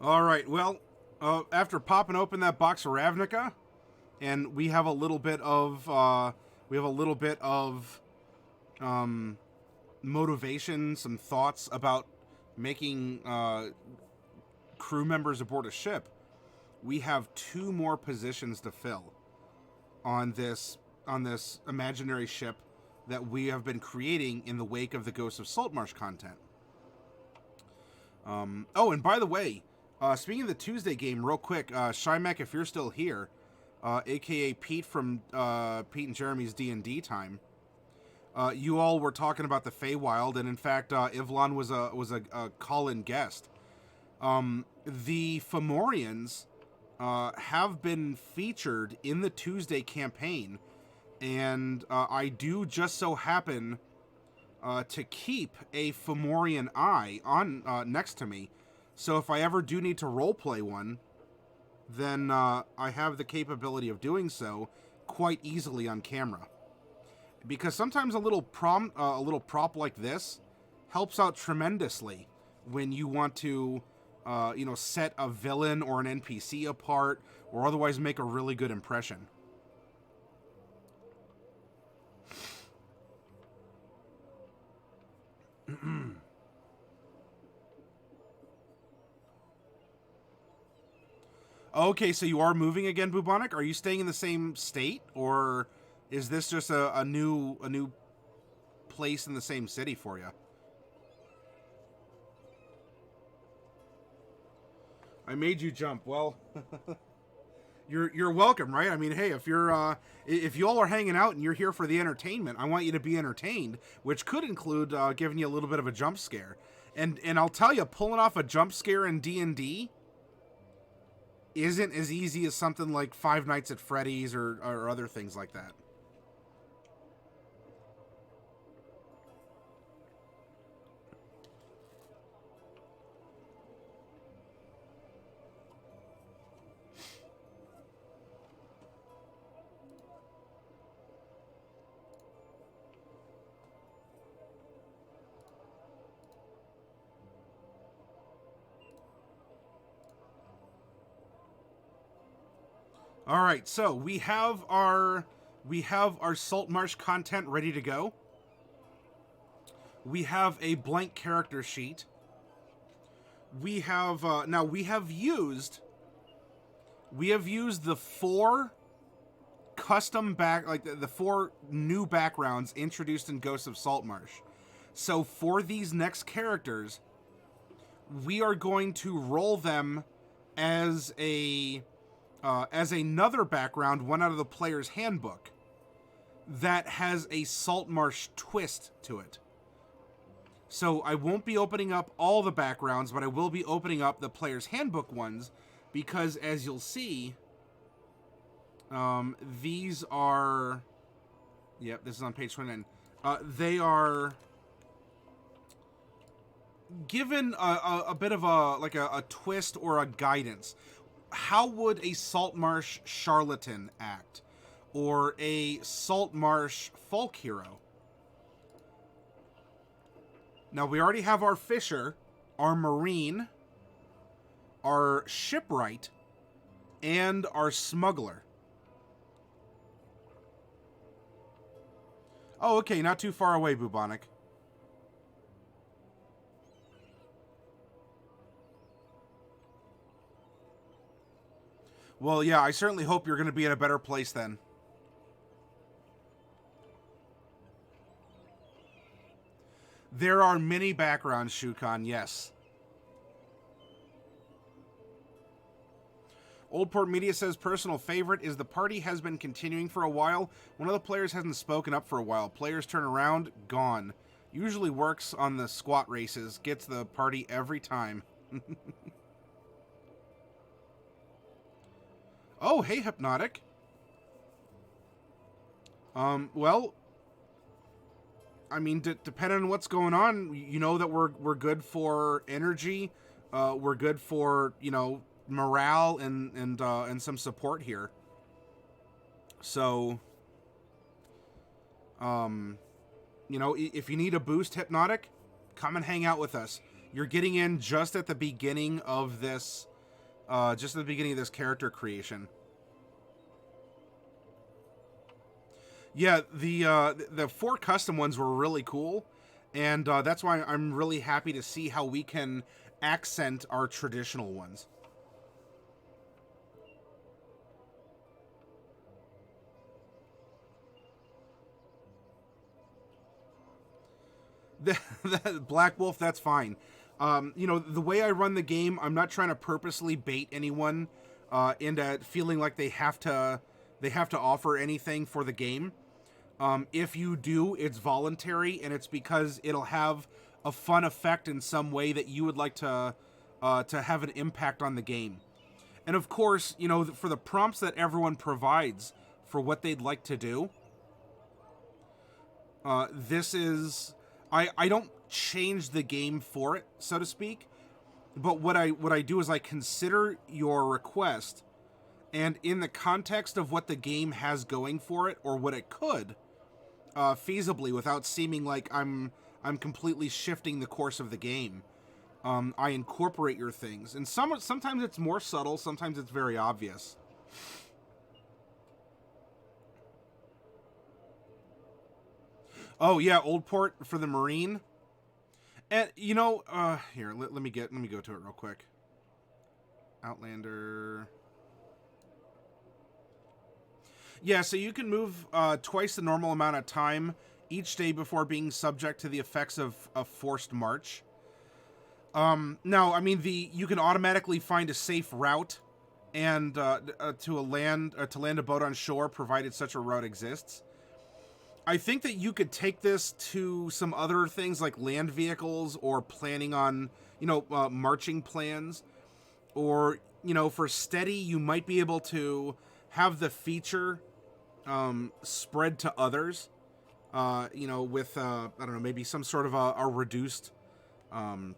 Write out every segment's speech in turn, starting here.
All right. Well, after popping open that box of Ravnica, and we have a little bit of motivation, some thoughts about making crew members aboard a ship. We have 2 more positions to fill on this imaginary ship that we have been creating in the wake of the Ghosts of Saltmarsh content. Oh, and by the way, speaking of the Tuesday game, real quick, Shymac, if you're still here, aka Pete from Pete and Jeremy's D&D time, you all were talking about the Feywild, and in fact, Ivlon was a call-in guest. The Fomorians have been featured in the Tuesday campaign, and I do just so happen to keep a Fomorian eye on next to me. So if I ever do need to roleplay one, then I have the capability of doing so quite easily on camera. Because sometimes a little prop like this helps out tremendously when you want to, set a villain or an NPC apart, or otherwise make a really good impression. Okay, so you are moving again, Bubonic? Are you staying in the same state, or is this just a new place in the same city for you? I made you jump. Well, you're welcome, right? I mean, hey, if you all are hanging out and you're here for the entertainment, I want you to be entertained, which could include giving you a little bit of a jump scare. And I'll tell you, pulling off a jump scare in D&D isn't as easy as something like Five Nights at Freddy's or other things like that. All right, so we have our Saltmarsh content ready to go. We have a blank character sheet. We have now we have used the 4 custom the 4 new backgrounds introduced in Ghosts of Saltmarsh. So for these next characters, we are going to roll them as another background, one out of the player's handbook, that has a Saltmarsh twist to it. So I won't be opening up all the backgrounds, but I will be opening up the player's handbook ones, because as you'll see, these are... Yep, this is on page 29. They are given a bit of a twist or a guidance. How would a Saltmarsh charlatan act? Or a Saltmarsh folk hero? Now, we already have our fisher, our marine, our shipwright, and our smuggler. Oh, okay, not too far away, Bubonic. Well, yeah, I certainly hope you're going to be in a better place then. There are many backgrounds, Shukan, yes. Oldport Media says, personal favorite is the party has been continuing for a while. One of the players hasn't spoken up for a while. Players turn around, gone. Usually works on the squat races. Gets the party every time. Oh, hey, Hypnotic. Well, I mean, depending on what's going on, you know that we're good for energy. We're good for, morale and some support here. So, if you need a boost, Hypnotic, come and hang out with us. You're getting in just at the beginning of this just at the beginning of this character creation. Yeah, the 4 custom ones were really cool, and that's why I'm really happy to see how we can accent our traditional ones. The Black Wolf, that's fine. You know, the way I run the game, I'm not trying to purposely bait anyone into feeling like they have to offer anything for the game. If you do, it's voluntary, and it's because it'll have a fun effect in some way that you would like to have an impact on the game. And of course, you know, for the prompts that everyone provides for what they'd like to do, this is... I don't change the game for it, so to speak, but what I do is I consider your request, and in the context of what the game has going for it, or what it could, feasibly, without seeming like I'm completely shifting the course of the game, I incorporate your things. And sometimes it's more subtle, sometimes it's very obvious. Oh yeah, Old Port for the Marine. And you know, here, let me go to it real quick. Outlander. Yeah, so you can move twice the normal amount of time each day before being subject to the effects of forced march. Now, I mean, you can automatically find a safe route and to land a boat on shore, provided such a route exists. I think that you could take this to some other things like land vehicles, or planning on, you know, marching plans, or, you know, for steady, you might be able to have the feature spread to others, you know, with, I don't know, maybe some sort of a reduced, some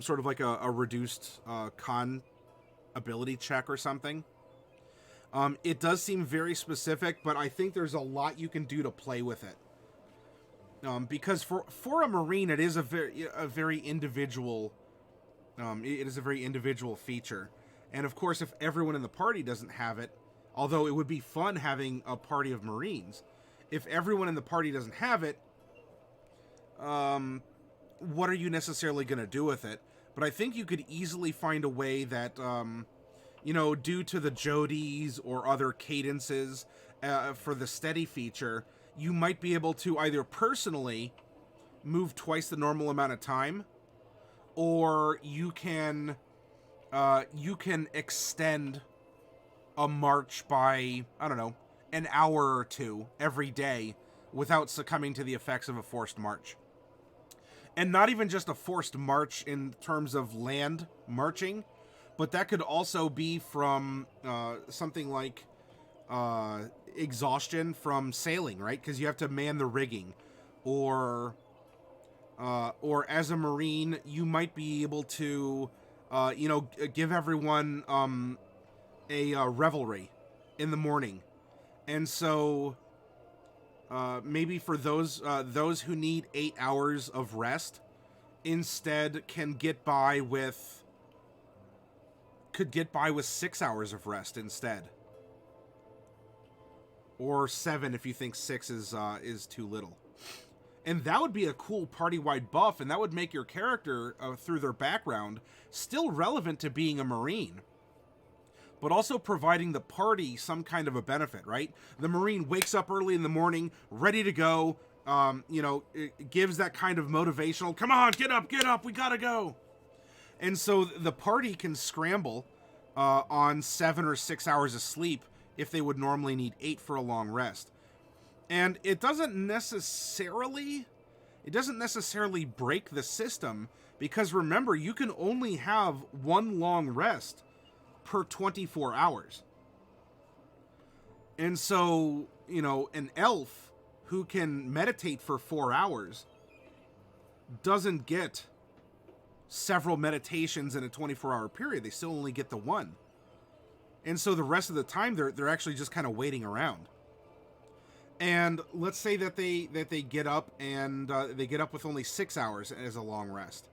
sort of like a reduced con ability check or something. It does seem very specific, but I think there's a lot you can do to play with it. Because for a Marine, it is a very individual. It is a very individual feature, and of course, if everyone in the party doesn't have it, although it would be fun having a party of Marines, if everyone in the party doesn't have it, what are you necessarily going to do with it? But I think you could easily find a way that, you know, due to the Jodies or other cadences for the steady feature, you might be able to either personally move twice the normal amount of time, or you can extend a march by, I don't know, an hour or two every day without succumbing to the effects of a forced march. And not even just a forced march in terms of land marching, but that could also be from something like exhaustion from sailing, right? Because you have to man the rigging, or as a Marine, you might be able to, you know, give everyone a revelry in the morning, and so maybe for those who need 8 hours of rest, instead could get by with 6 hours of rest instead, or 7 if you think 6 is too little. And that would be a cool party-wide buff, and that would make your character, through their background, still relevant to being a Marine, but also providing the party some kind of a benefit, right? The Marine wakes up early in the morning, ready to go, you know, it gives that kind of motivational, come on, get up, we gotta go. And so the party can scramble on 7 or 6 hours of sleep if they would normally need 8 for a long rest. And it doesn't necessarily break the system, because remember, you can only have one long rest per 24 hours. And so, you know, an elf who can meditate for 4 hours doesn't get several meditations in a 24-hour period. They still only get the one. And so the rest of the time they're actually just kind of waiting around. And let's say that they get up and they get up with only 6 hours as a long rest.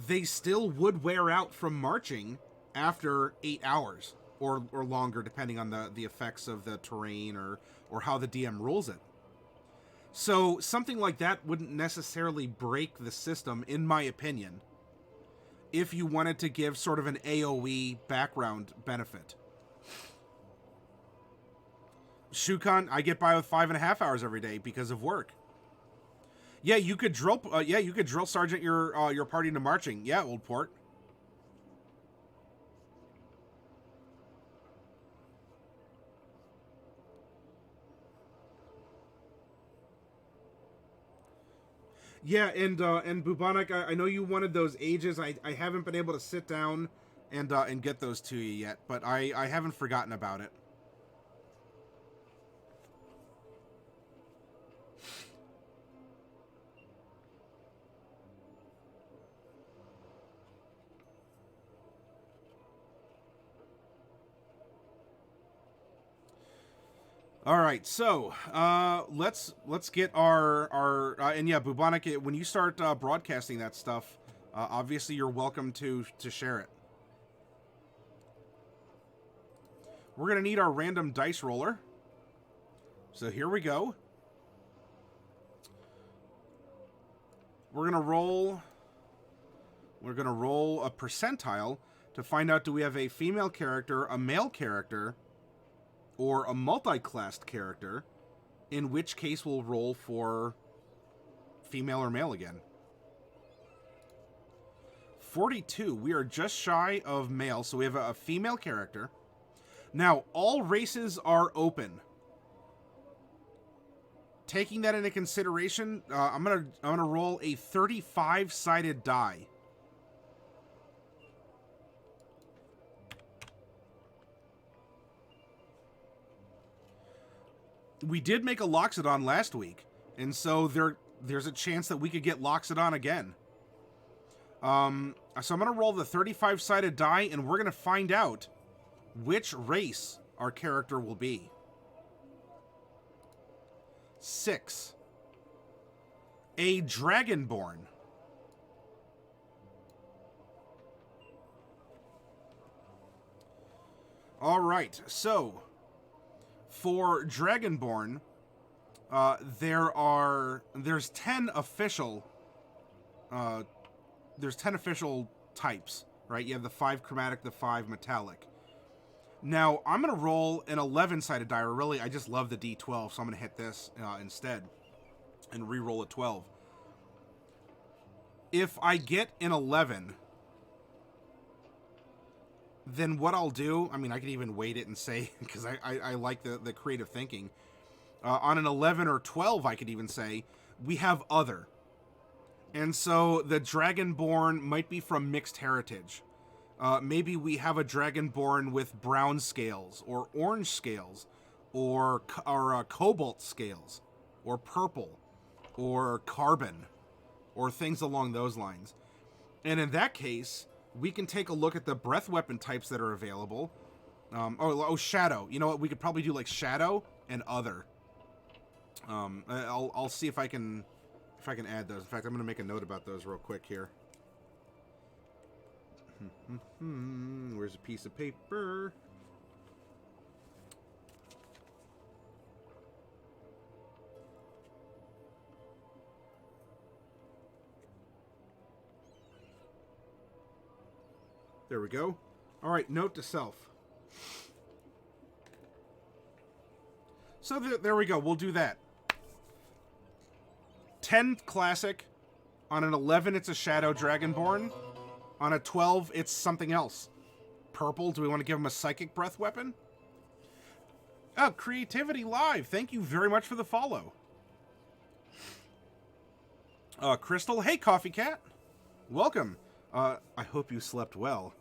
They still would wear out from marching after 8 hours or longer, depending on the effects of the terrain or how the DM rules it. So something like that wouldn't necessarily break the system, in my opinion, if you wanted to give sort of an AoE background benefit. Shukan, I get by with 5.5 hours every day because of work. Yeah, you could drill. You could drill sergeant your party into marching. Yeah, Old Port. Yeah, and Bubonic, I know you wanted those ages. I haven't been able to sit down and get those to you yet, but I haven't forgotten about it. All right, so let's get our and yeah, Bubonic. When you start broadcasting that stuff, obviously you're welcome to share it. We're gonna need our random dice roller. So here we go. We're gonna roll a percentile to find out, do we have a female character, a male character, or a multi-classed character, in which case we'll roll for female or male again. 42. We are just shy of male, so we have a female character. Now, all races are open. Taking that into consideration, I'm gonna roll a 35-sided die. We did make a Loxodon last week, and so there's a chance that we could get Loxodon again. So I'm going to roll the 35-sided die, and we're going to find out which race our character will be. 6. A Dragonborn. All right, so for Dragonborn, there's 10 official types, right? You have the 5 chromatic, the 5 metallic. Now, I'm going to roll an 11-sided die, or really, I just love the D12, so I'm going to hit this instead and re-roll a 12. If I get an 11, then what I'll do, I mean, I could even weight it and say, because I like the creative thinking. On an 11 or 12, I could even say, we have other. And so the Dragonborn might be from mixed heritage. Maybe we have a Dragonborn with brown scales, or orange scales, or cobalt scales, or purple, or carbon, or things along those lines. And in that case, we can take a look at the breath weapon types that are available. Shadow. You know what? We could probably do like Shadow and Other. I'll see if I can add those. In fact, I'm going to make a note about those real quick here. Where's a piece of paper? There we go. All right, note to self. So there we go. We'll do that. 10 classic. On an 11, it's a Shadow Dragonborn. On a 12, it's something else. Purple, do we want to give him a psychic breath weapon? Oh, Creativity Live. Thank you very much for the follow. Crystal, hey, Coffee Cat. Welcome. I hope you slept well.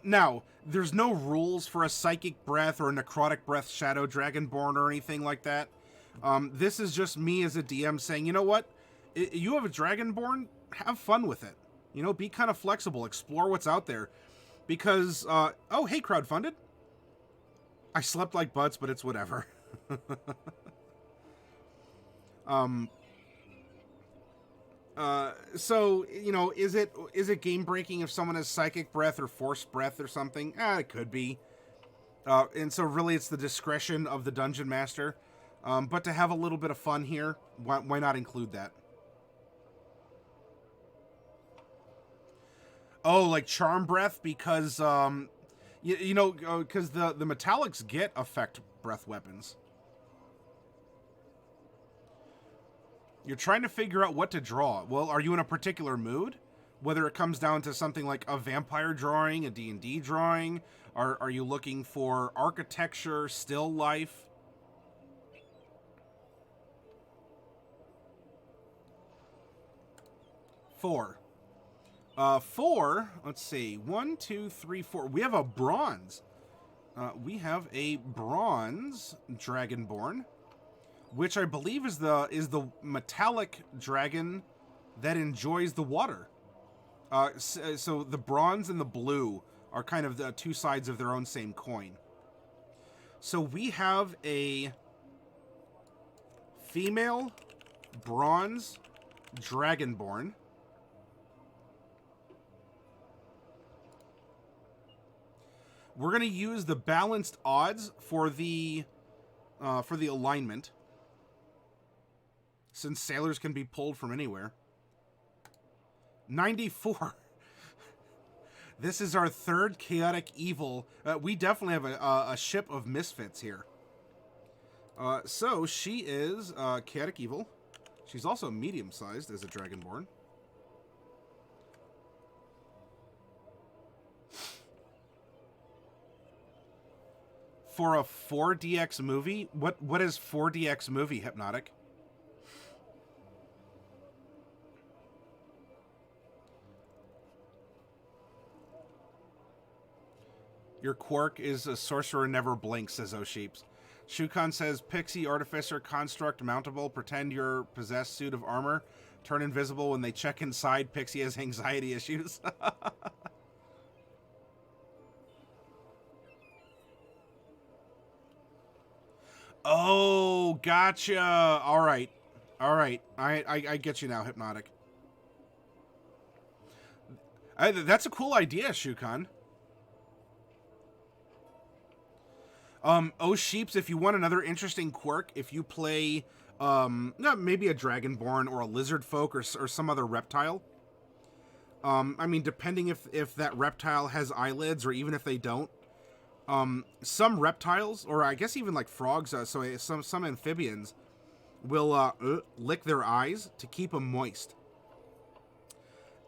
Now, there's no rules for a psychic breath or a necrotic breath Shadow Dragonborn or anything like that. This is just me as a DM saying, you know what? You have a Dragonborn, have fun with it. You know, be kind of flexible, explore what's out there. Because, oh, hey, crowdfunded. I slept like butts, but it's whatever. So, you know, is it game breaking if someone has psychic breath or force breath or something? It could be. And so really it's the discretion of the dungeon master. But to have a little bit of fun here, why not include that? Oh, like charm breath, because you know, because the metallics get affect breath weapons. You're trying to figure out what to draw. Well, are you in a particular mood? Whether it comes down to something like a vampire drawing, a D&D drawing, are you looking for architecture, still life? Four. Four, let's see. 1, 2, 3, 4. We have a bronze. We have a bronze Dragonborn, which I believe is the metallic dragon that enjoys the water. So the bronze and the blue are kind of the two sides of their own same coin. So we have a female bronze Dragonborn. We're going to use the balanced odds for the alignment, since sailors can be pulled from anywhere. 94. This is our third chaotic evil. We definitely have a ship of misfits here. So she is chaotic evil. She's also medium-sized as a Dragonborn. For a 4DX movie? What is 4DX movie, Hypnotic? Your quirk is a sorcerer never blinks, says O'Sheeps. Shukan says, Pixie, Artificer, Construct, Mountable, pretend you're possessed suit of armor, turn invisible when they check inside, Pixie has anxiety issues. Oh, gotcha. All right. All right. I get you now, Hypnotic. That's a cool idea, Shukan. Oh, Sheeps, if you want another interesting quirk, if you play, maybe a Dragonborn or a Lizard Folk or some other reptile. I mean, depending if that reptile has eyelids or even if they don't. Some reptiles, or I guess even like frogs, some amphibians, will lick their eyes to keep them moist.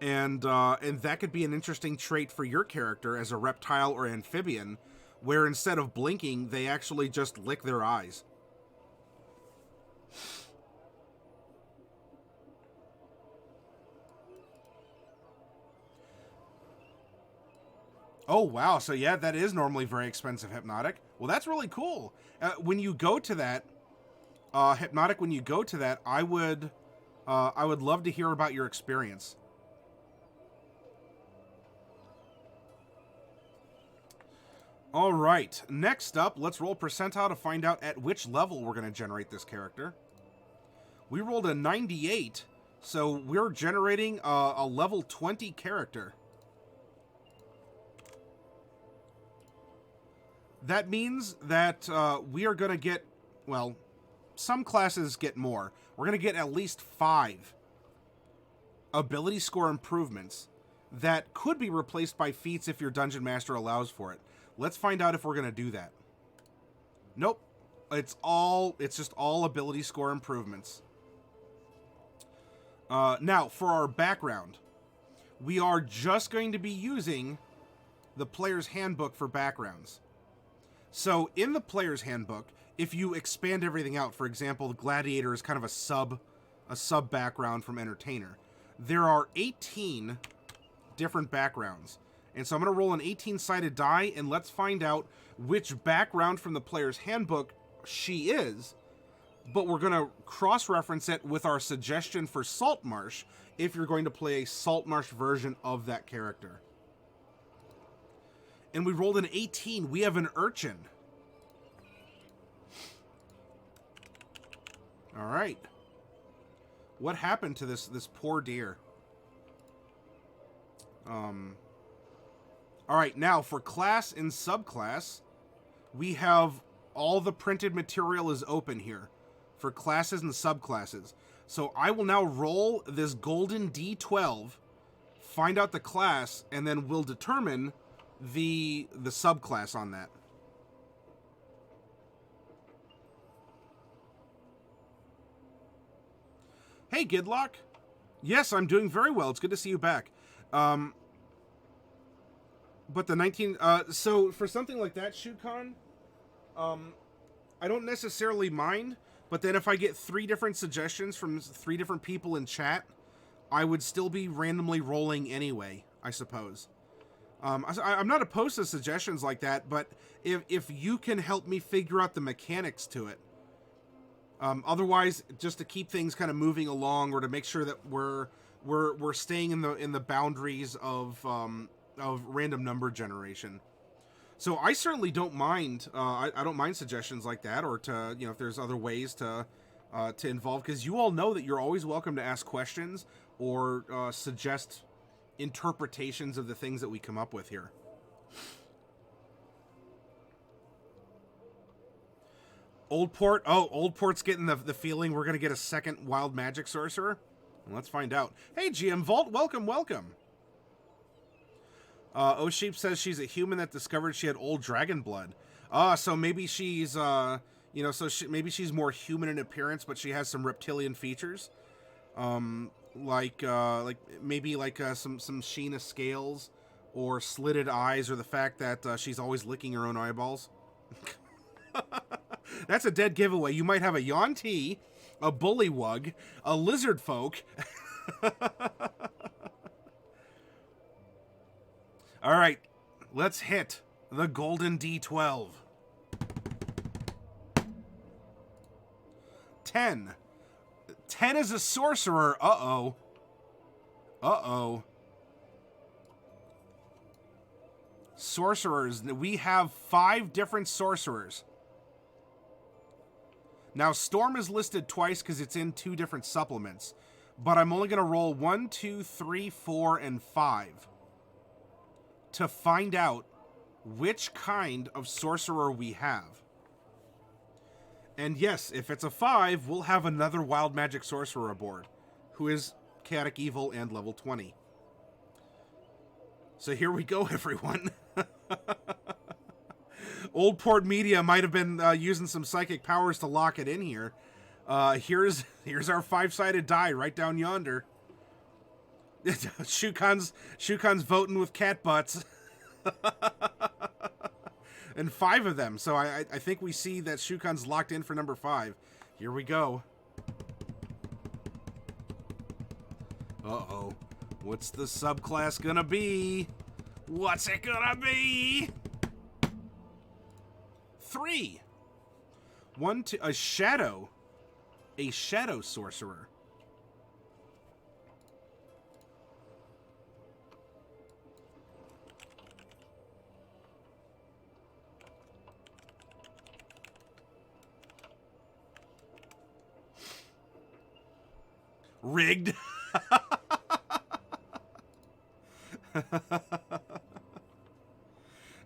And that could be an interesting trait for your character as a reptile or amphibian, where instead of blinking, they actually just lick their eyes. Oh, wow. So, yeah, that is normally very expensive, Hypnotic. Well, that's really cool. When you go to that, Hypnotic, when you go to that, I would love to hear about your experience. All right. Next up, let's roll percentile to find out at which level we're going to generate this character. We rolled a 98, so we're generating a level 20 character. That means that we are going to get, well, some classes get more. We're going to get at least 5 ability score improvements that could be replaced by feats if your dungeon master allows for it. Let's find out if we're going to do that. Nope. It's just all ability score improvements. Now, for our background, we are just going to be using the player's handbook for backgrounds. So, in the player's handbook, if you expand everything out, for example, the gladiator is kind of a sub background from entertainer. There are 18 different backgrounds. And so I'm going to roll an 18-sided die, and let's find out which background from the player's handbook she is. But we're going to cross-reference it with our suggestion for Saltmarsh if you're going to play a Saltmarsh version of that character. And we rolled an 18. We have an Urchin. All right. What happened to this poor deer? All right, now for class and subclass, we have all the printed material is open here for classes and subclasses. So I will now roll this golden D12, find out the class, and then we'll determine the subclass on that. Hey, Gidlock. Yes, I'm doing very well. It's good to see you back. But the 19... so for something like that, Shukan, I don't necessarily mind, but then if I get 3 different suggestions from 3 different people in chat, I would still be randomly rolling anyway, I suppose. I'm not opposed to suggestions like that, but if you can help me figure out the mechanics to it, otherwise, just to keep things kind of moving along, or to make sure that we're staying in the boundaries of random number generation. So I certainly don't mind. I don't mind suggestions like that, or to, you know, if there's other ways to involve, because you all know that you're always welcome to ask questions or suggest interpretations of the things that we come up with here. Old Port. Oh, Old Port's getting the feeling we're going to get a second Wild Magic Sorcerer. Let's find out. Hey, GM Vault, welcome, welcome. O'Sheep says she's a human that discovered she had old dragon blood. So maybe she's, you know, maybe she's more human in appearance, but she has some reptilian features. Like maybe like some Sheena scales, or slitted eyes, or the fact that she's always licking her own eyeballs. That's a dead giveaway. You might have a Yuan-Ti, a Bullywug, a Lizard Folk. All right, let's hit the golden D12. 10. 10 is a sorcerer. Uh-oh. Uh-oh. Sorcerers. We have 5 different sorcerers. Now, Storm is listed twice because it's in 2 different supplements. But I'm only going to roll 1, 2, 3, 4, and 5 to find out which kind of sorcerer we have. And yes, if it's a 5, we'll have another Wild Magic Sorcerer aboard, who is Chaotic Evil and level 20. So here we go, everyone. Old Port Media might have been using some psychic powers to lock it in here. Here's our 5-sided die right down yonder. Shukan's voting with cat butts. And 5 of them. So I think we see that Shukan's locked in for number 5. Here we go. Uh-oh. What's the subclass gonna be? What's it gonna be? 3. 1, 2, a shadow. A shadow sorcerer. Rigged.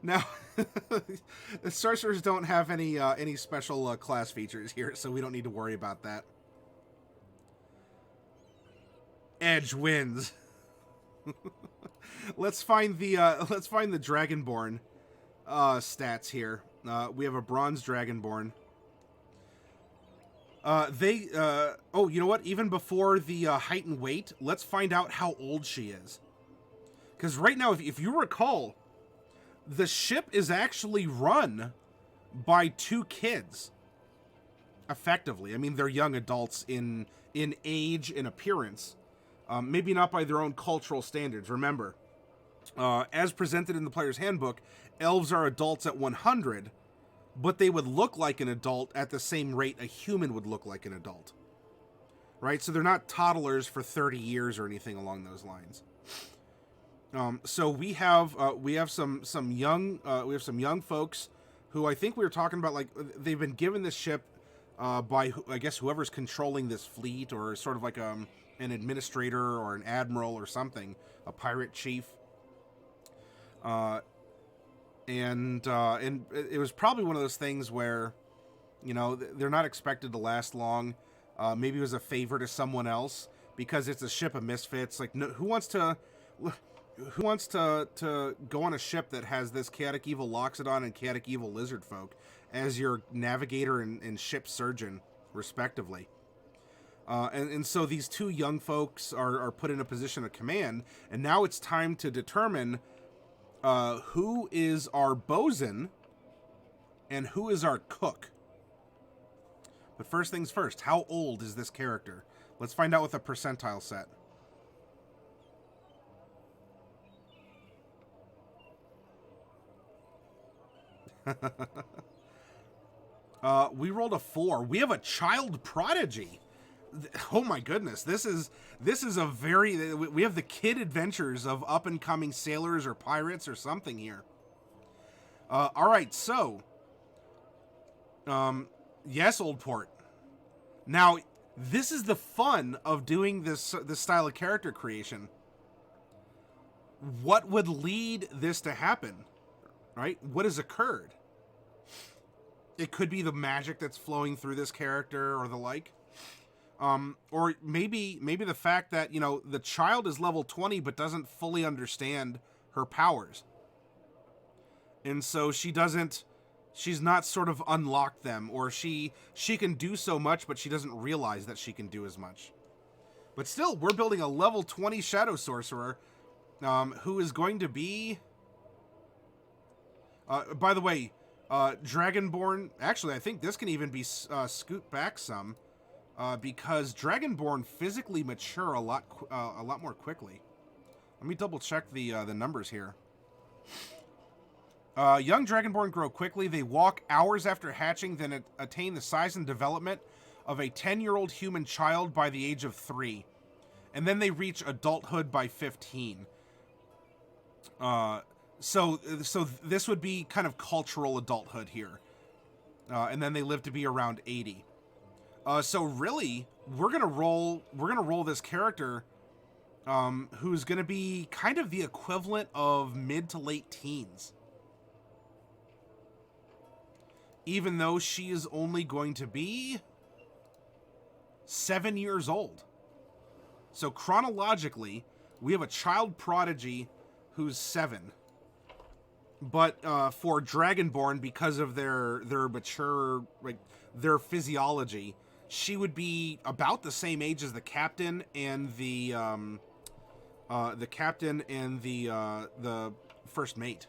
Now, the sorcerers don't have any special class features here, so we don't need to worry about that. Edge wins. Let's find the Dragonborn stats here. We have a bronze Dragonborn. Oh, you know what? Even before the height and weight, let's find out how old she is. Because right now, if you recall, the ship is actually run by 2 kids. Effectively. I mean, they're young adults in age and appearance. Maybe not by their own cultural standards. Remember, as presented in the player's handbook, elves are adults at 100, but they would look like an adult at the same rate a human would look like an adult. Right? So they're not toddlers for 30 years or anything along those lines. So we have some young folks who I think we were talking about, like, they've been given this ship by, I guess, whoever's controlling this fleet, or sort of like an administrator or an admiral or something, a pirate chief. And it was probably one of those things where, you know, they're not expected to last long. Maybe it was a favor to someone else because it's a ship of misfits. Like, no, who wants to go on a ship that has this chaotic evil Loxodon and chaotic evil lizard folk as your navigator and ship surgeon, respectively? And so these two young folks are put in a position of command, and now it's time to determine who is our bosun and who is our cook. But first things first, how old is this character? Let's find out with a percentile set. We rolled a 4. We have a child prodigy. Oh my goodness, this is a very, we have the kid adventures of up and coming sailors or pirates or something here. All right, so yes, Old Port. Now, this is the fun of doing this style of character creation. What would lead this to happen? Right? What has occurred? It could be the magic that's flowing through this character or the like. Or maybe the fact that, you know, the child is level 20 but doesn't fully understand her powers. And so she's not sort of unlocked them, or she can do so much but she doesn't realize that she can do as much. But still, we're building a level 20 Shadow Sorcerer, who is going to be... by the way, Dragonborn... Actually, I think this can even be scoot back some. Because Dragonborn physically mature a lot more quickly. Let me double check the numbers here. Young Dragonborn grow quickly. They walk hours after hatching, then attain the size and development of a 10-year-old human child by the age of 3. And then they reach adulthood by 15. So this would be kind of cultural adulthood here. And then they live to be around 80. So really, we're gonna roll this character, who's gonna be kind of the equivalent of mid to late teens, even though she is only going to be 7 years old. So chronologically, we have a child prodigy who's 7. But for Dragonborn, because of their mature, like, their physiology, she would be about the same age as the captain and the first mate.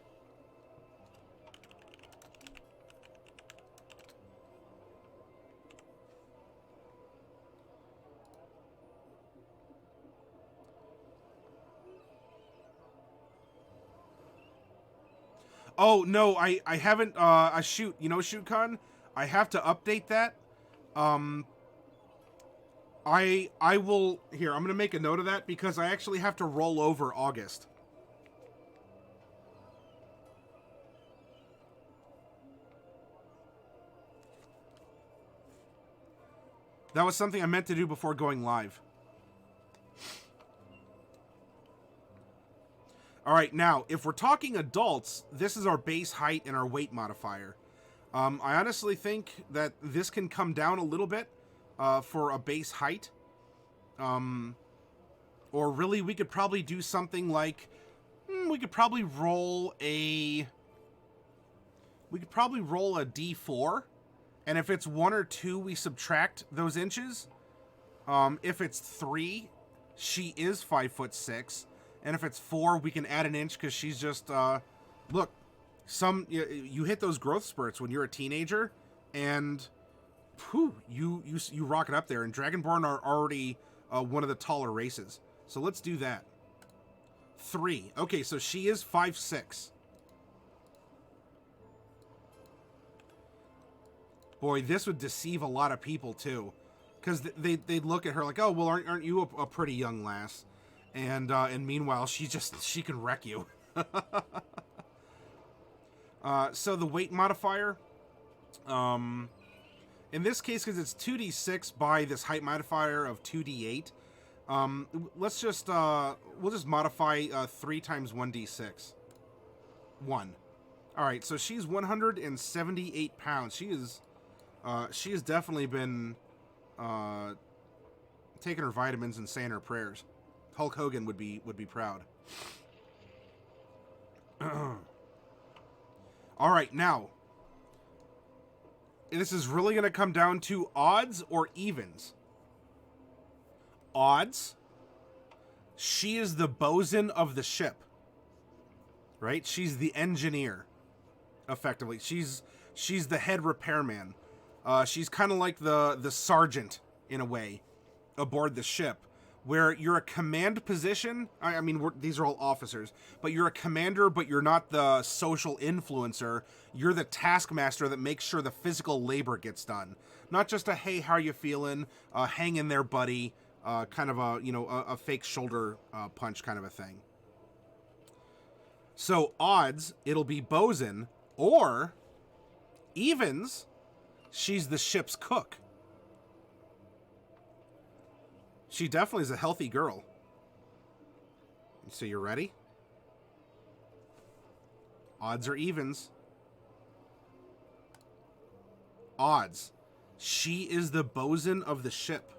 Oh no, I haven't. Shoot, you know, ShootCon, I have to update that. I will, here, I'm going to make a note of that because I actually have to roll over August. That was something I meant to do before going live. All right, now, if we're talking adults, this is our base height and our weight modifier. I honestly think that this can come down a little bit for a base height. Or really, we could probably do something like... we could probably roll a D4. And if it's 1 or 2, we subtract those inches. If it's 3, she is 5'6". And if it's 4, we can add an inch because she's just... look, you hit those growth spurts when you're a teenager, and whew, you rocket up there. And Dragonborn are already one of the taller races. So let's do that. 3. Okay, so she is 5'6". Boy, this would deceive a lot of people too, because they'd look at her like, oh, well, aren't you a pretty young lass? And meanwhile, she can wreck you. So the weight modifier, In this case, because it's 2d6 by this height modifier of 2d8, let's just, we'll just modify 3 times 1d6. 1. All right, so she's 178 pounds. She has definitely been taking her vitamins and saying her prayers. Hulk Hogan would be proud. All right, now, this is really going to come down to odds or evens. Odds, she is the bosun of the ship, right? She's the engineer, effectively. She's the head repairman. She's kind of like the sergeant, in a way, aboard the ship, where you're a command position. I mean, these are all officers, but you're a commander, but you're not the social influencer. You're the taskmaster that makes sure the physical labor gets done. Not just a, hey, how are you feeling? Hang in there, buddy. Kind of a fake shoulder punch kind of a thing. So odds, it'll be bosun, or evens, she's the ship's cook. She definitely is a healthy girl. So you're ready? Odds or evens? Odds. She is the bosun of the ship.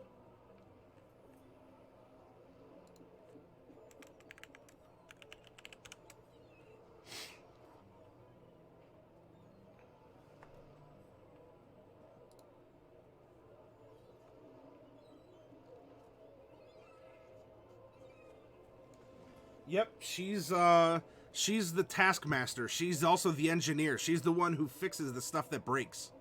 Yep, she's the taskmaster. She's also the engineer. She's the one who fixes the stuff that breaks.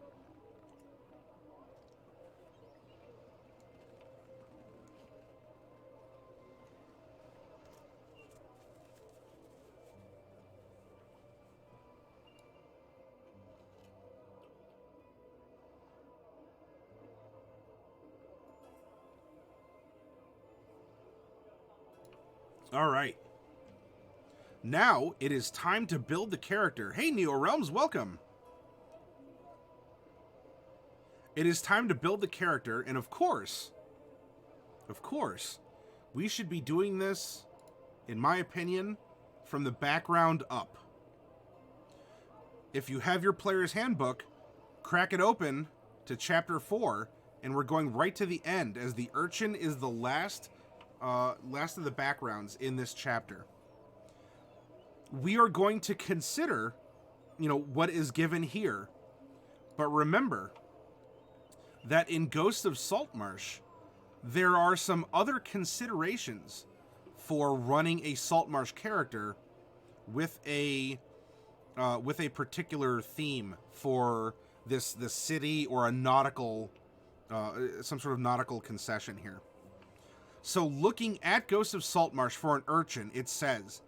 All right. Now, it is time to build the character. Hey, Neo Realms, welcome! It is time to build the character, and of course, we should be doing this, in my opinion, from the background up. If you have your player's handbook, crack it open to chapter 4, and we're going right to the end, as the Urchin is the last of the backgrounds in this chapter. We are going to consider, what is given here. But remember that in Ghosts of Saltmarsh, there are some other considerations for running a Saltmarsh character with a particular theme for this city or a nautical, some sort of nautical concession here. So looking at Ghosts of Saltmarsh for an Urchin, it says,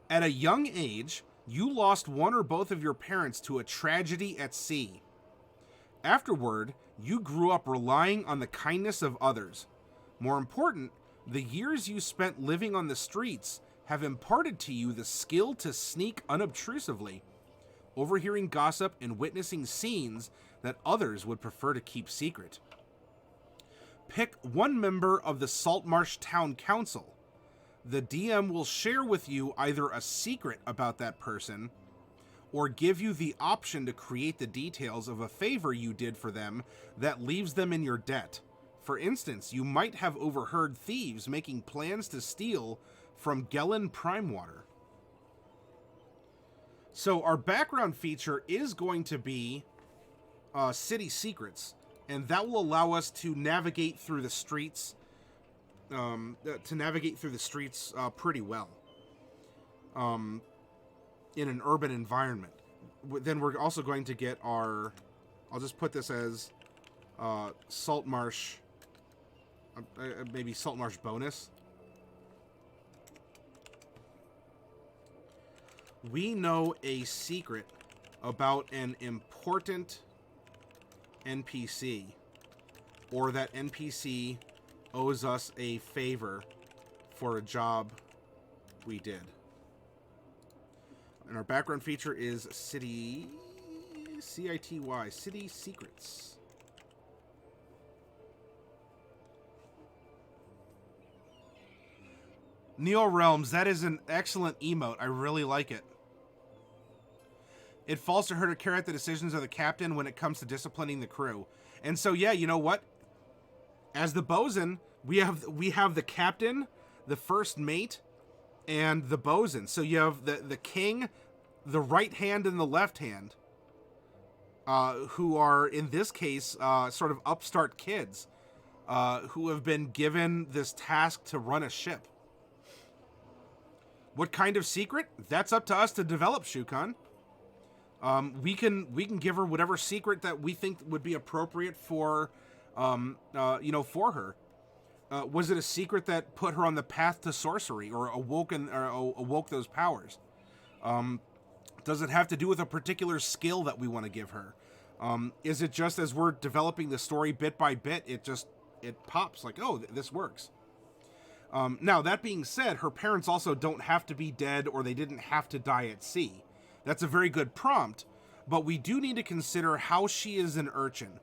at a young age, you lost one or both of your parents to a tragedy at sea. Afterward, you grew up relying on the kindness of others. More important, the years you spent living on the streets have imparted to you the skill to sneak unobtrusively, overhearing gossip and witnessing scenes that others would prefer to keep secret. Pick one member of the Saltmarsh Town Council. The DM will share with you either a secret about that person or give you the option to create the details of a favor you did for them that leaves them in your debt. For instance, you might have overheard thieves making plans to steal from Gellin Primewater. So our background feature is going to be city secrets, and that will allow us to navigate through the streets pretty well in an urban environment. Then we're also going to get our, I'll just put this as Saltmarsh, maybe Saltmarsh bonus. We know a secret about an important NPC, or that NPC owes us a favor for a job we did. And our background feature is City, C-I-T-Y, City Secrets. Neo Realms, that is an excellent emote. I really like it. It falls to her to carry out the decisions of the captain when it comes to disciplining the crew. And so, yeah, you know what? As the bosun, we have the captain, the first mate, and the bosun. So you have the king, the right hand, and the left hand, who are, in this case, sort of upstart kids, who have been given this task to run a ship. What kind of secret? That's up to us to develop, Shukan. We can give her whatever secret that we think would be appropriate for, for her. Was it a secret that put her on the path to sorcery or awoke those powers? Does it have to do with a particular skill that we want to give her? Is it just as we're developing the story bit by bit, it pops like, oh, this works. Now, that being said, her parents also don't have to be dead or they didn't have to die at sea. That's a very good prompt, but we do need to consider how she is an urchin.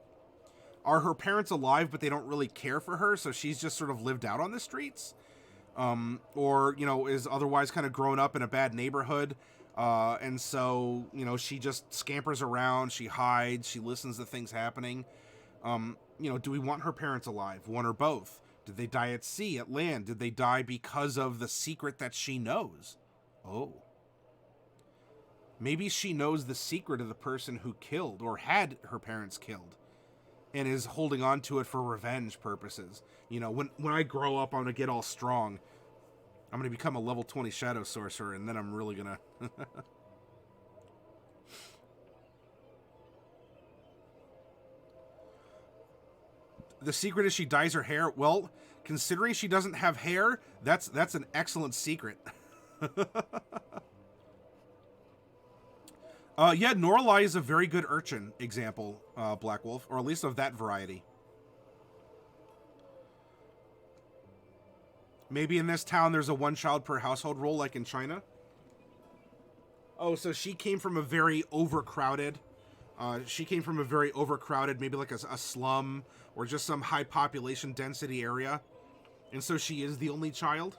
Are her parents alive, but they don't really care for her, so she's just sort of lived out on the streets? Or, is otherwise kind of grown up in a bad neighborhood, and so, she just scampers around, she hides, she listens to things happening. Do we want her parents alive? One or both? Did they die at sea, at land? Did they die because of the secret that she knows? Oh. Maybe she knows the secret of the person who killed or had her parents killed and is holding on to it for revenge purposes. When I grow up, I'm going to get all strong. I'm going to become a level 20 Shadow Sorcerer, and then I'm really going to... The secret is she dyes her hair. Well, considering she doesn't have hair, that's an excellent secret. Yeah, Norlai is a very good urchin example, Black Wolf, or at least of that variety. Maybe in this town there's a one child per household rule like in China. Oh, so she came from a very overcrowded, maybe like a slum or just some high population density area. And so she is the only child.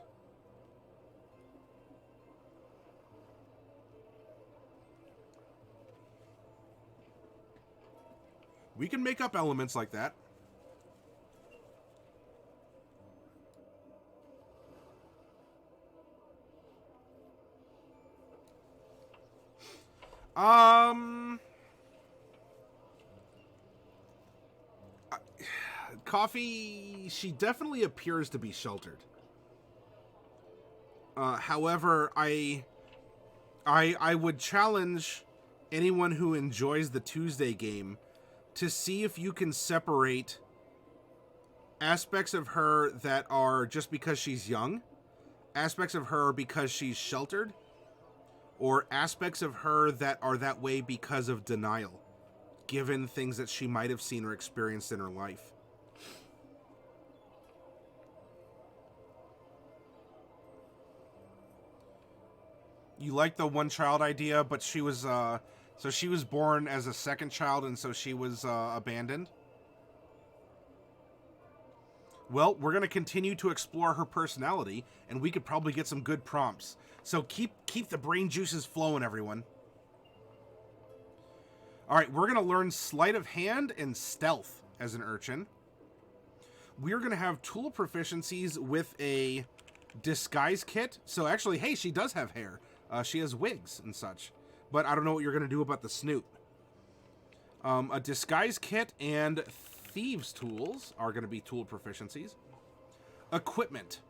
We can make up elements like that. Coffee, she definitely appears to be sheltered. However, I would challenge anyone who enjoys the Tuesday game to see if you can separate aspects of her that are just because she's young, aspects of her because she's sheltered, or aspects of her that are that way because of denial, given things that she might have seen or experienced in her life. You like the one child idea, but she was, so she was born as a second child, and so she was abandoned. Well, we're going to continue to explore her personality, and we could probably get some good prompts. So keep the brain juices flowing, everyone. All right, we're going to learn sleight of hand and stealth as an urchin. We're going to have tool proficiencies with a disguise kit. So actually, hey, she does have hair. She has wigs and such. But I don't know what you're going to do about the snoot. A disguise kit and thieves' tools are going to be tool proficiencies. Equipment.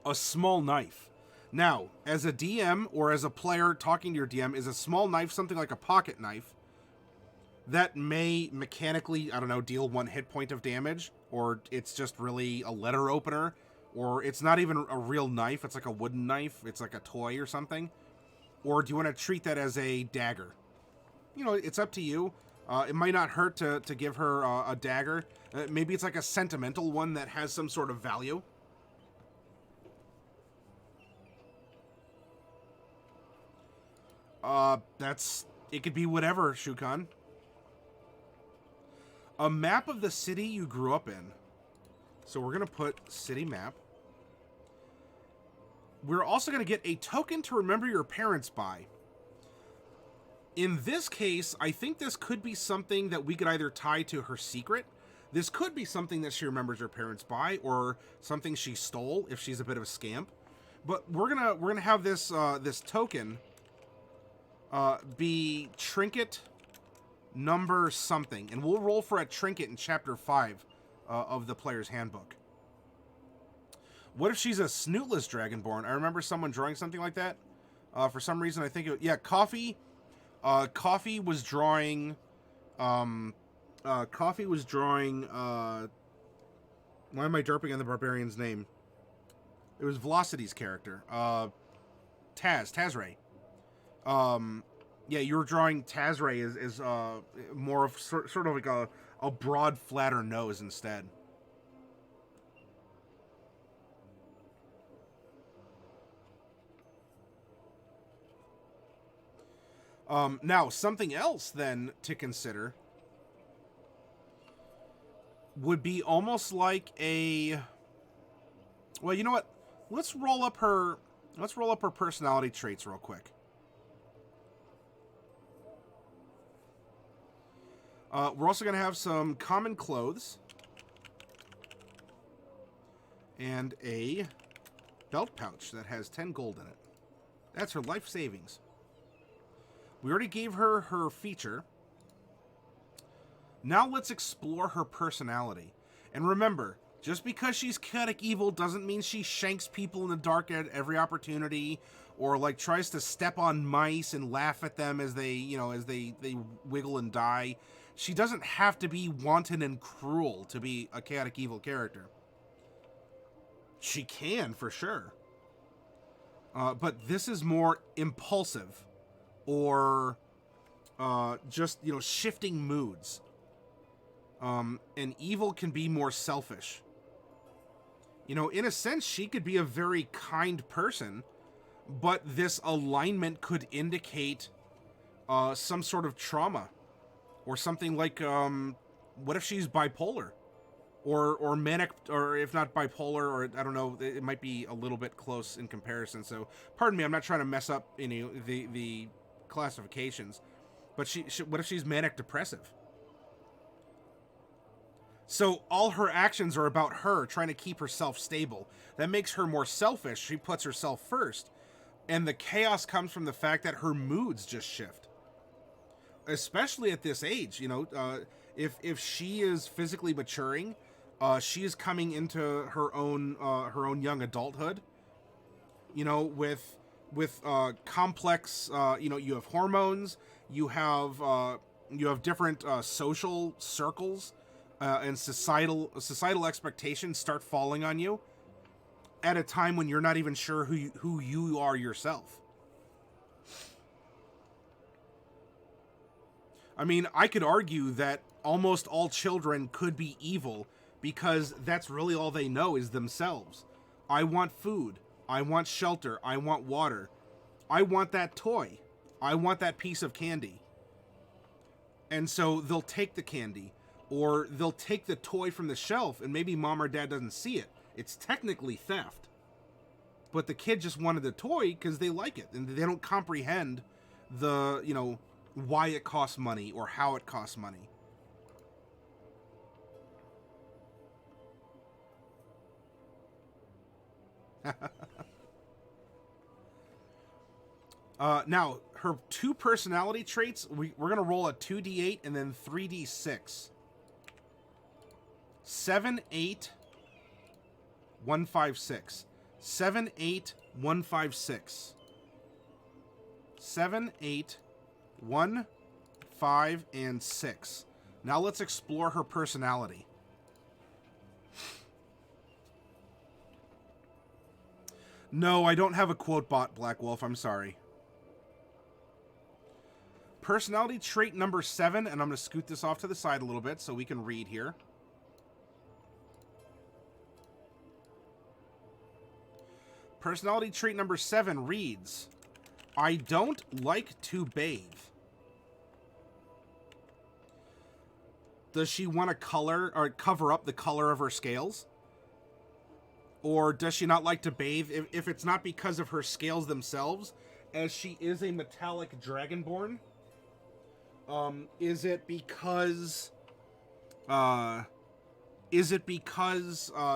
A small knife. Now, as a DM or as a player talking to your DM, is a small knife something like a pocket knife that may mechanically, I don't know, deal 1 hit point of damage, or it's just really a letter opener, or it's not even a real knife, it's like a wooden knife, it's like a toy or something? Or do you want to treat that as a dagger? It's up to you. It might not hurt to give her a dagger. Maybe it's like a sentimental one that has some sort of value. It could be whatever, Shukan. A map of the city you grew up in. So we're going to put city map. We're also going to get a token to remember your parents by. In this case, I think this could be something that we could either tie to her secret. This could be something that she remembers her parents by, or something she stole if she's a bit of a scamp. But we're gonna have this this token be trinket number something, and we'll roll for a trinket in chapter 5 of the player's handbook. What if she's a snootless Dragonborn? I remember someone drawing something like that. For some reason, I think Coffee. Coffee was drawing. Coffee was drawing. Why am I derping on the barbarian's name? It was Velocity's character. Tazray. Yeah, you were drawing Tazray as more of sort of like a broad, flatter nose instead. Now, something else then to consider would be almost like a... Well, you know what? Let's roll up her personality traits real quick. We're also going to have some common clothes and a belt pouch that has 10 gold in it. That's her life savings. We already gave her her feature. Now let's explore her personality. And remember, just because she's chaotic evil doesn't mean she shanks people in the dark at every opportunity, or like tries to step on mice and laugh at them as they, as they wiggle and die. She doesn't have to be wanton and cruel to be a chaotic evil character. She can, for sure. But this is more impulsive, or just, shifting moods. And evil can be more selfish. In a sense, she could be a very kind person, but this alignment could indicate some sort of trauma, or something like, what if she's bipolar, or manic, or if not bipolar, or I don't know, it might be a little bit close in comparison. So, pardon me, I'm not trying to mess up the classifications, but what if she's manic depressive? So all her actions are about her trying to keep herself stable. That makes her more selfish. She puts herself first. And the chaos comes from the fact that her moods just shift. Especially at this age, if she is physically maturing, she is coming into her own young adulthood. With complex, you have hormones, you have different social circles. And societal expectations start falling on you at a time when you're not even sure who you are yourself. I mean, I could argue that almost all children could be evil because that's really all they know is themselves. I want food. I want shelter. I want water. I want that toy. I want that piece of candy. And so they'll take the candy. Or they'll take the toy from the shelf and maybe mom or dad doesn't see it. It's technically theft. But the kid just wanted the toy because they like it. And they don't comprehend the, why it costs money or how it costs money. Now, her 2 personality traits, we're going to roll a 2d8 and then 3d6. 7, 8, 1, 5, 6. 7, 8, 1, 5, 6. 7, 8, 1, 5, and 6. Now let's explore her personality. No, I don't have a quote bot, Black Wolf. I'm sorry. Personality trait number 7, and I'm going to scoot this off to the side a little bit so we can read here. Personality trait number 7 reads, I don't like to bathe. Does she want to color or cover up the color of her scales? Or does she not like to bathe? If it's not because of her scales themselves, as she is a metallic Dragonborn, is it because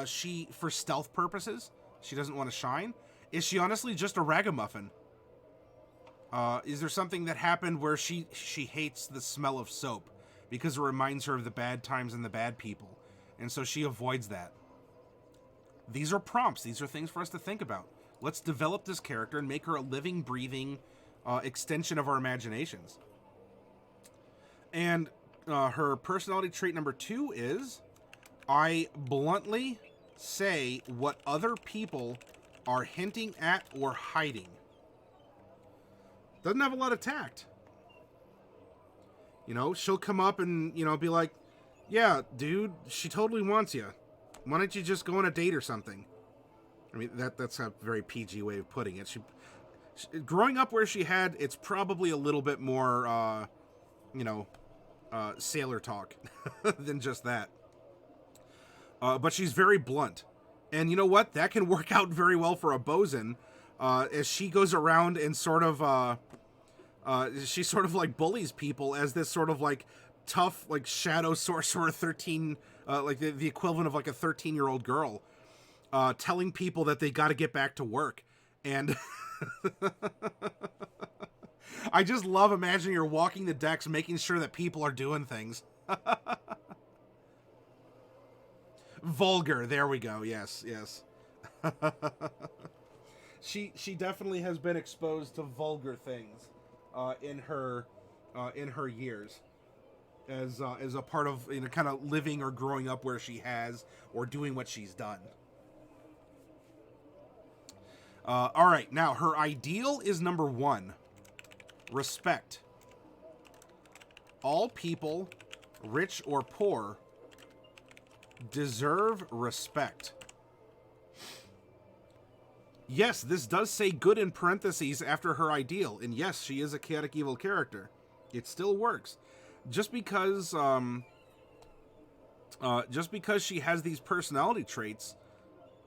she, for stealth purposes, she doesn't want to shine? Is she honestly just a ragamuffin? Is there something that happened where she hates the smell of soap because it reminds her of the bad times and the bad people, and so she avoids that? These are prompts. These are things for us to think about. Let's develop this character and make her a living, breathing extension of our imaginations. And her personality trait number 2 is, I bluntly say what other people are hinting at or hiding. Doesn't have a lot of tact. You know, she'll come up and, you know, be like, yeah, dude, she totally wants you. Why don't you just go on a date or something? I mean, that's a very PG way of putting it. She growing up where she had, it's probably a little bit more, sailor talk than just that. But she's very blunt. And you know what? That can work out very well for a Bosun, as she goes around and sort of, she sort of like bullies people as this sort of like tough, like shadow sorcerer 13, like the equivalent of like a 13-year-old girl, telling people that they got to get back to work. And I just love imagining her walking the decks, making sure that people are doing things. Vulgar. There we go. Yes. She definitely has been exposed to vulgar things in her years, as a part of, you know, kind of living or growing up where she has, or doing what she's done. All right, now her ideal is number 1, respect. All people, rich or poor, deserve respect. Yes, this does say good in parentheses after her ideal, and yes, she is a chaotic evil character. It still works. Just because she has these personality traits,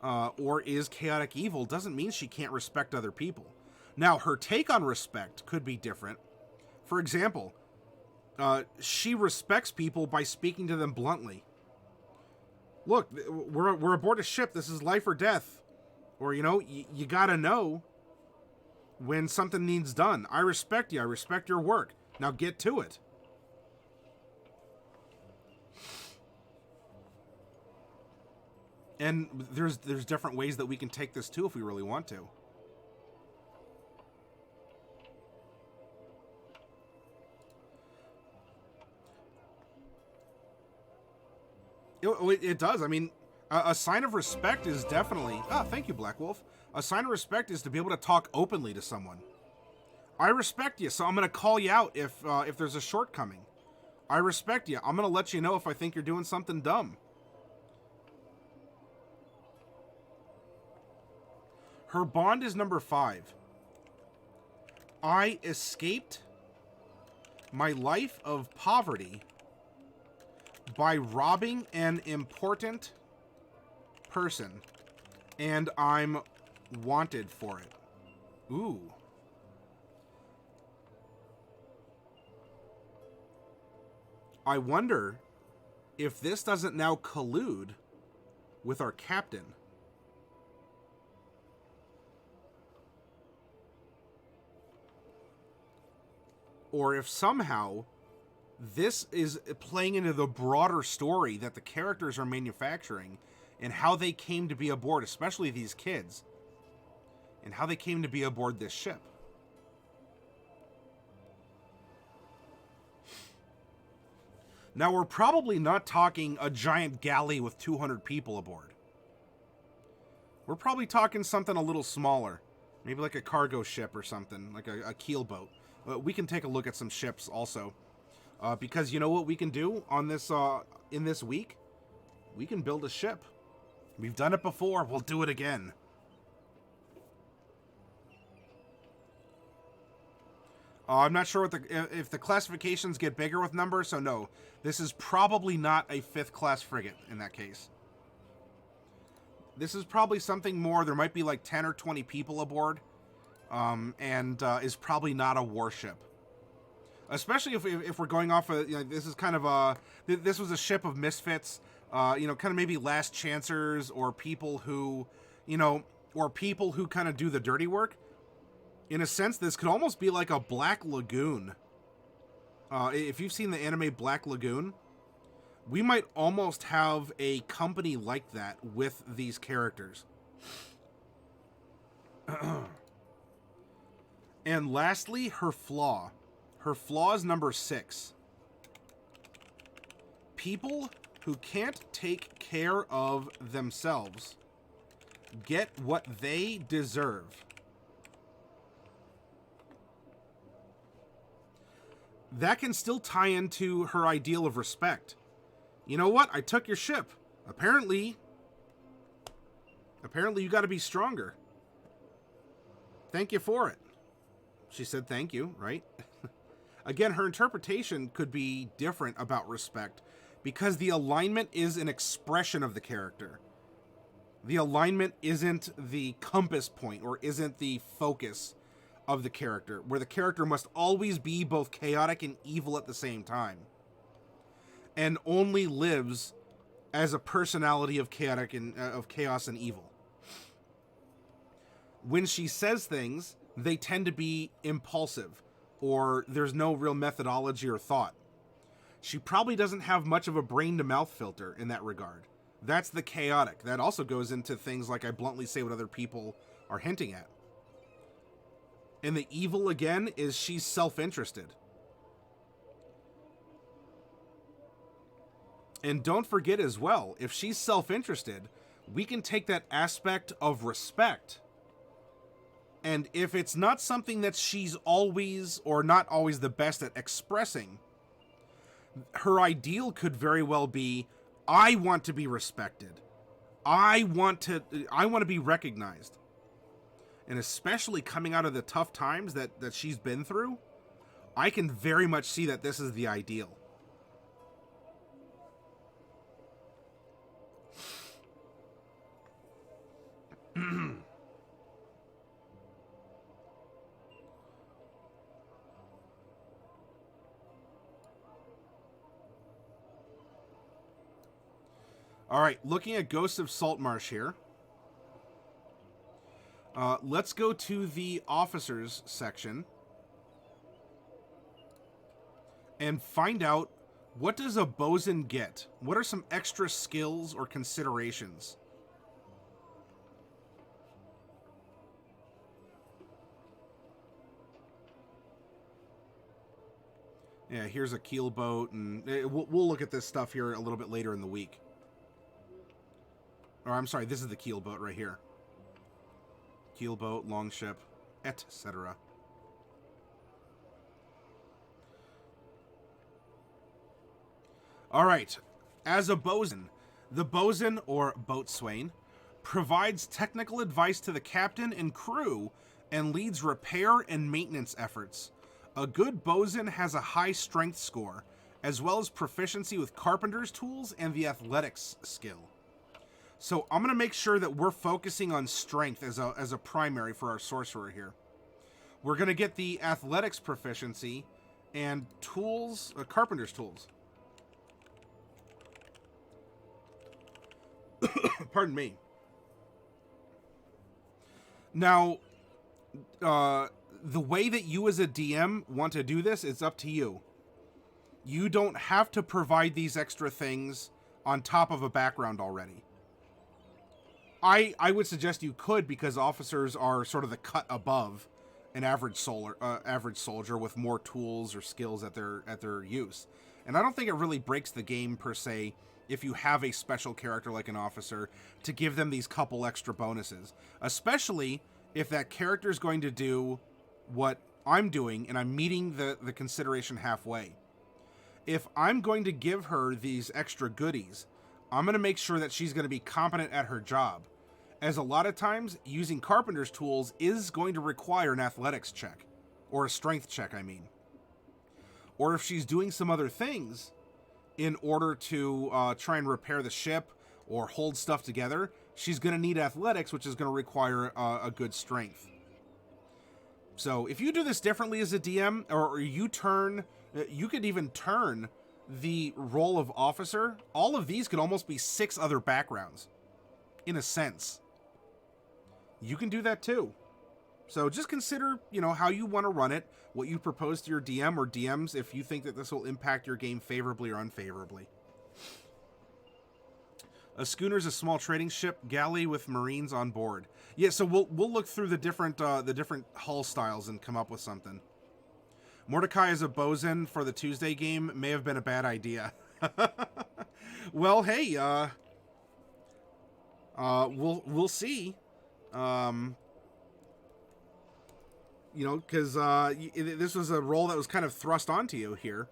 or is chaotic evil, doesn't mean she can't respect other people. Now, her take on respect could be different. For example, she respects people by speaking to them bluntly. Look, we're aboard a ship. This is life or death. Or, you know, you gotta know when something needs done. I respect you. I respect your work. Now get to it. And there's different ways that we can take this too if we really want to. It does. I mean, a sign of respect is definitely... Oh, thank you, Black Wolf. A sign of respect is to be able to talk openly to someone. I respect you, so I'm going to call you out if there's a shortcoming. I respect you. I'm going to let you know if I think you're doing something dumb. Her bond is number 5. I escaped my life of poverty by robbing an important person, and I'm wanted for it. Ooh. I wonder if this doesn't now collude with our captain. Or if somehow this is playing into the broader story that the characters are manufacturing and how they came to be aboard, especially these kids, and how they came to be aboard this ship. Now, we're probably not talking a giant galley with 200 people aboard. We're probably talking something a little smaller. Maybe like a cargo ship or something, like a keelboat. We can take a look at some ships also. Because you know what we can do on this in this week? We can build a ship. We've done it before. We'll do it again. I'm not sure if the classifications get bigger with numbers, so no. This is probably not a 5th class frigate in that case. This is probably something more. There might be like 10 or 20 people aboard, and is probably not a warship. Especially if we're going off of, this is kind of this was a ship of misfits, kind of maybe last chancers or people who, kind of do the dirty work. In a sense, this could almost be like a Black Lagoon. If you've seen the anime Black Lagoon, we might almost have a company like that with these characters. And lastly, her flaw. Her flaw is number 6. People who can't take care of themselves get what they deserve. That can still tie into her ideal of respect. You know what? I took your ship. Apparently you got to be stronger. Thank you for it. She said thank you, right? Again, her interpretation could be different about respect because the alignment is an expression of the character. The alignment isn't the compass point or isn't the focus of the character, where the character must always be both chaotic and evil at the same time, and only lives as a personality of chaotic and of chaos and evil. When she says things, they tend to be impulsive, or there's no real methodology or thought. She probably doesn't have much of a brain-to-mouth filter in that regard. That's the chaotic. That also goes into things like I bluntly say what other people are hinting at. And the evil, again, is she's self-interested. And don't forget as well, if she's self-interested, we can take that aspect of respect. And if it's not something that she's always, or not always the best at expressing, her ideal could very well be, I want to be respected. I want to be recognized. And especially coming out of the tough times that she's been through, I can very much see that this is the ideal. All right, looking at Ghosts of Saltmarsh here. Let's go to the officers section and find out, what does a Bosun get? What are some extra skills or considerations? Yeah, here's a keel boat, and we'll look at this stuff here a little bit later in the week. Or I'm sorry, this is the keel boat right here. Keel boat, longship, etc. All right, as a bosun, the bosun, or boatswain, provides technical advice to the captain and crew and leads repair and maintenance efforts. A good bosun has a high strength score, as well as proficiency with carpenter's tools and the athletics skill. So I'm going to make sure that we're focusing on strength as a primary for our sorcerer here. We're going to get the athletics proficiency and tools, carpenter's tools. Pardon me. Now, the way that you as a DM want to do this, it's up to you. You don't have to provide these extra things on top of a background already. I would suggest you could, because officers are sort of the cut above an average soldier with more tools or skills at their use. And I don't think it really breaks the game per se if you have a special character like an officer to give them these couple extra bonuses, especially if that character is going to do what I'm doing and I'm meeting the consideration halfway. If I'm going to give her these extra goodies, I'm going to make sure that she's going to be competent at her job, as a lot of times using carpenter's tools is going to require an athletics check, or a strength check, I mean. Or if she's doing some other things in order to try and repair the ship or hold stuff together, she's going to need athletics, which is going to require a good strength. So if you do this differently as a DM, or you could even turn the role of officer. All of these could almost be 6 other backgrounds, in a sense. You can do that too. So just consider, how you want to run it, what you propose to your DM or DMs if you think that this will impact your game favorably or unfavorably. A schooner is a small trading ship, galley with marines on board. Yeah, so we'll look through the different hull styles and come up with something. Mordecai as a bosun for the Tuesday game may have been a bad idea. Well, hey, we'll see. Because this was a role that was kind of thrust onto you here.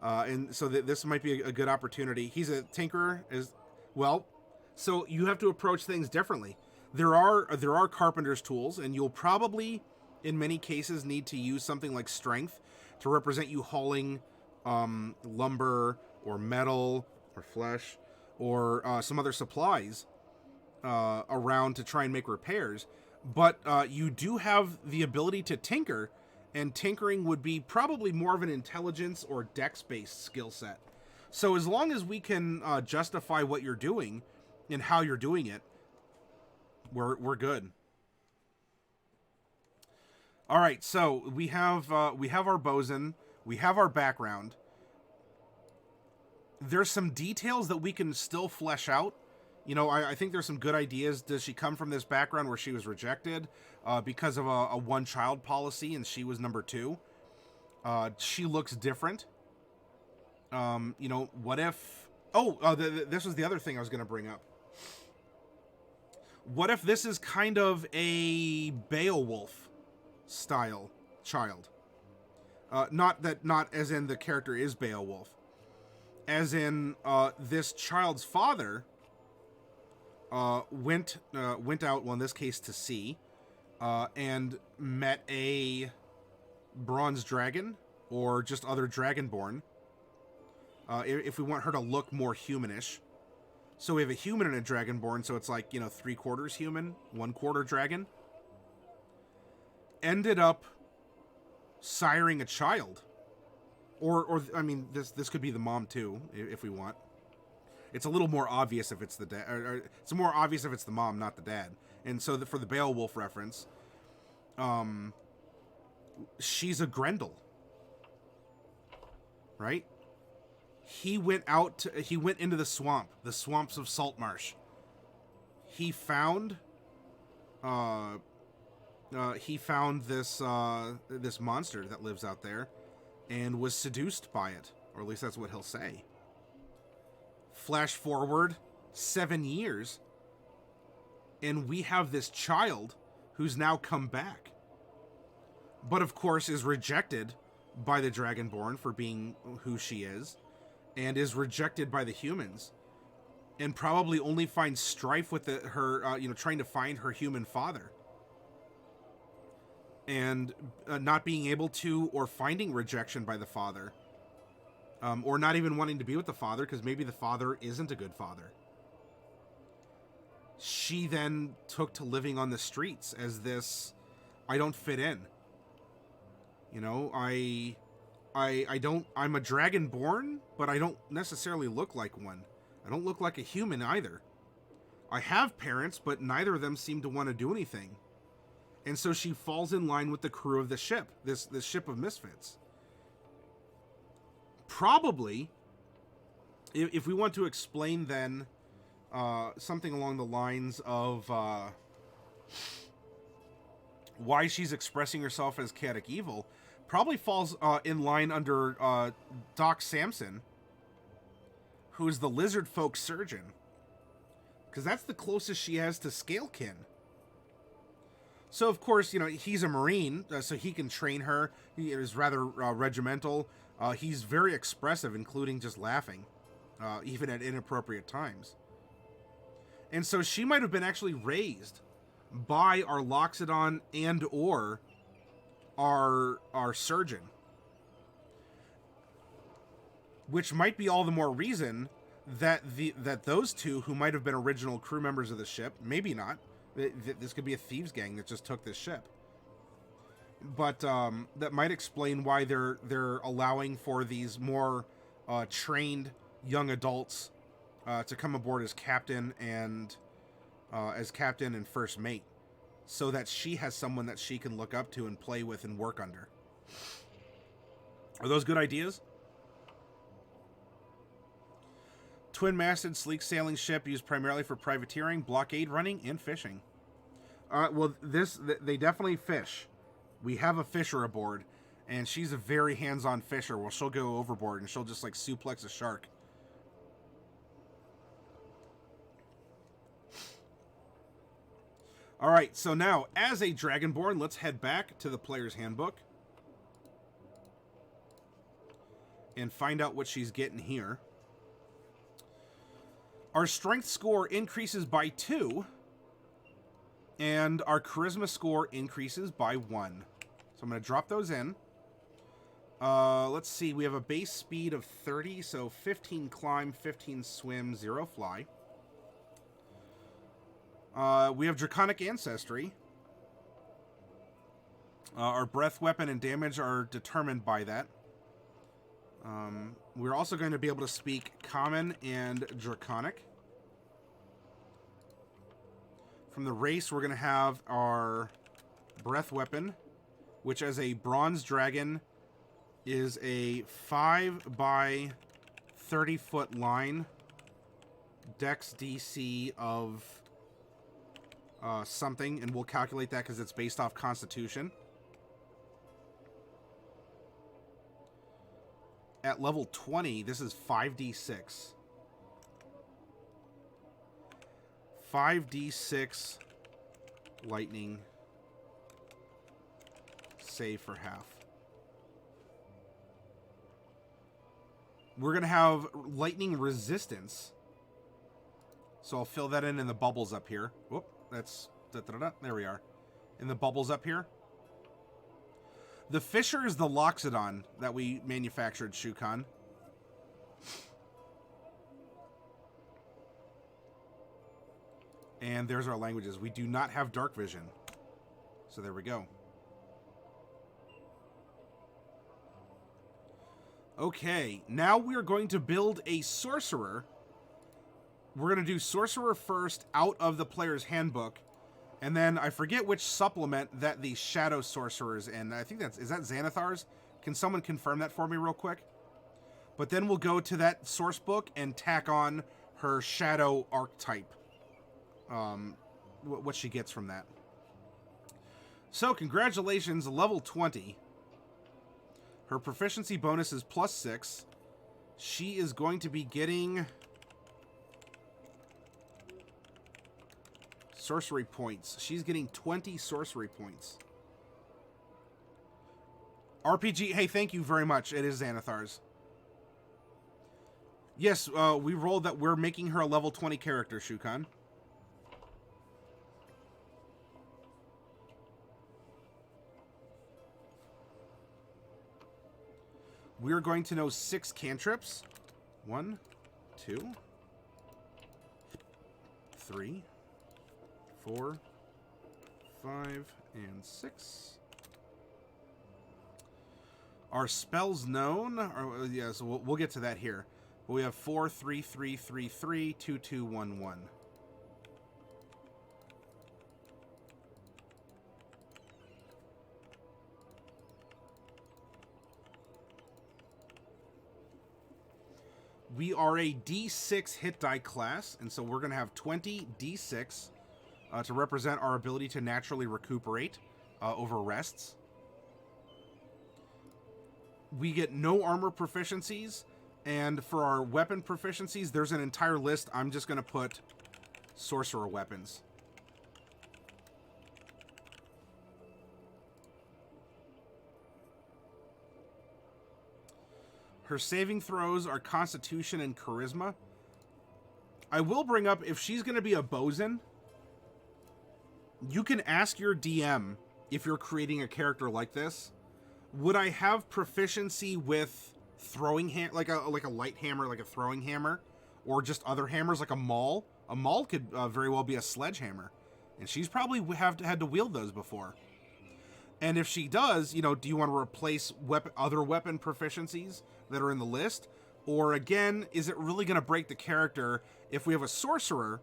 And so this might be a good opportunity. He's a tinkerer as well. So you have to approach things differently. There are carpenter's tools, and you'll probably, in many cases, need to use something like strength to represent you hauling lumber or metal or flesh or some other supplies around to try and make repairs. But you do have the ability to tinker, and tinkering would be probably more of an intelligence or dex-based skill set. So as long as we can justify what you're doing and how you're doing it, we're good. All right, so we have our bosun, we have our background. There's some details that we can still flesh out. I think there's some good ideas. Does she come from this background where she was rejected because of a one-child policy and she was number 2? She looks different. What if... this was the other thing I was going to bring up. What if this is kind of a Beowulf-style child? Not as in the character is Beowulf. As in, this child's father... went out, well, in this case, to sea, and met a bronze dragon, or just other Dragonborn, if we want her to look more humanish. So we have a human and a Dragonborn, so it's like, 3/4 human, 1/4 dragon. Ended up siring a child. Or I mean, this could be the mom, too, if we want. It's a little more obvious if it's the dad. It's more obvious if it's the mom, not the dad. And so for the Beowulf reference, she's a Grendel, right? He went into the swamps of Saltmarsh. He found this monster that lives out there, and was seduced by it, or at least that's what he'll say. Flash forward 7 years, and we have this child who's now come back, but of course is rejected by the Dragonborn for being who she is, and is rejected by the humans, and probably only finds strife with her trying to find her human father, and not being able to, or finding rejection by the father. Or not even wanting to be with the father, because maybe the father isn't a good father. She then took to living on the streets as this, I don't fit in. I'm a Dragonborn, but I don't necessarily look like one. I don't look like a human either. I have parents, but neither of them seem to want to do anything. And so she falls in line with the crew of the ship, this ship of misfits. Probably, if we want to explain then something along the lines of why she's expressing herself as chaotic evil, probably falls in line under Doc Samson, who is the lizard folk surgeon, because that's the closest she has to Scalekin. So of course, he's a Marine, so he can train her. He is rather regimental. He's very expressive, including just laughing, even at inappropriate times. And so she might have been actually raised by our Loxodon and or our surgeon. Which might be all the more reason that those two who might have been original crew members of the ship, maybe not. This could be a thieves gang that just took this ship. But that might explain why they're allowing for these more trained young adults to come aboard as captain and first mate, so that she has someone that she can look up to and play with and work under. Are those good ideas? Twin-masted, sleek sailing ship used primarily for privateering, blockade running, and fishing. Well, they definitely fish. We have a fisher aboard, and she's a very hands-on fisher. Well, she'll go overboard, and she'll just, like, suplex a shark. All right, so now, as a Dragonborn, let's head back to the player's handbook and find out what she's getting here. Our strength score increases by 2, and our charisma score increases by 1. So I'm going to drop those in. Let's see, we have a base speed of 30, so 15 climb, 15 swim, 0 fly. We have Draconic Ancestry. Our breath, weapon, and damage are determined by that. We're also going to be able to speak Common and Draconic. From the race, we're going to have our breath weapon, which as a bronze dragon is a 5 by 30 foot line, dex DC of something, and we'll calculate that because it's based off Constitution. At level 20, this is 5d6. 5d6 lightning save for half. We're going to have lightning resistance. So I'll fill that in the bubbles up here. Whoop, that's... There we are. In the bubbles up here. The Fisher is the Loxodon that we manufactured, Shukan. And there's our languages. We do not have dark vision. So there we go. Okay, now we're going to build a Sorcerer. We're going to do Sorcerer first out of the player's handbook. And then I forget which supplement that the Shadow Sorcerer is in. I think is that Xanathar's? Can someone confirm that for me real quick? But then we'll go to that source book and tack on her Shadow archetype. What she gets from that. So, congratulations, level 20. Her proficiency bonus is +6. She is going to be getting sorcery points. She's getting 20 sorcery points. RPG, hey, thank you very much. It is Xanathar's. Yes, we rolled that we're making her a level 20 character, Shukan. We're going to know 6 cantrips. 1, 2, 3, 4, 5, and 6. Our spells known are, yeah, so we'll get to that here. But we have 4, 3, 3, 3, 3, 2, 2, 1, 1. We are a D6 hit die class, and so we're going to have 20 D6 to represent our ability to naturally recuperate over rests. We get no armor proficiencies, and for our weapon proficiencies, there's an entire list. I'm just going to put sorcerer weapons. Her saving throws are Constitution and Charisma. I will bring up, if she's going to be a Bosun, you can ask your DM, if you're creating a character like this, would I have proficiency with throwing like a light hammer, like a throwing hammer, or just other hammers like a maul. A maul could very well be a sledgehammer, and she's probably had to wield those before. And if she does, do you want to replace other weapon proficiencies that are in the list? Or again, is it really going to break the character if we have a sorcerer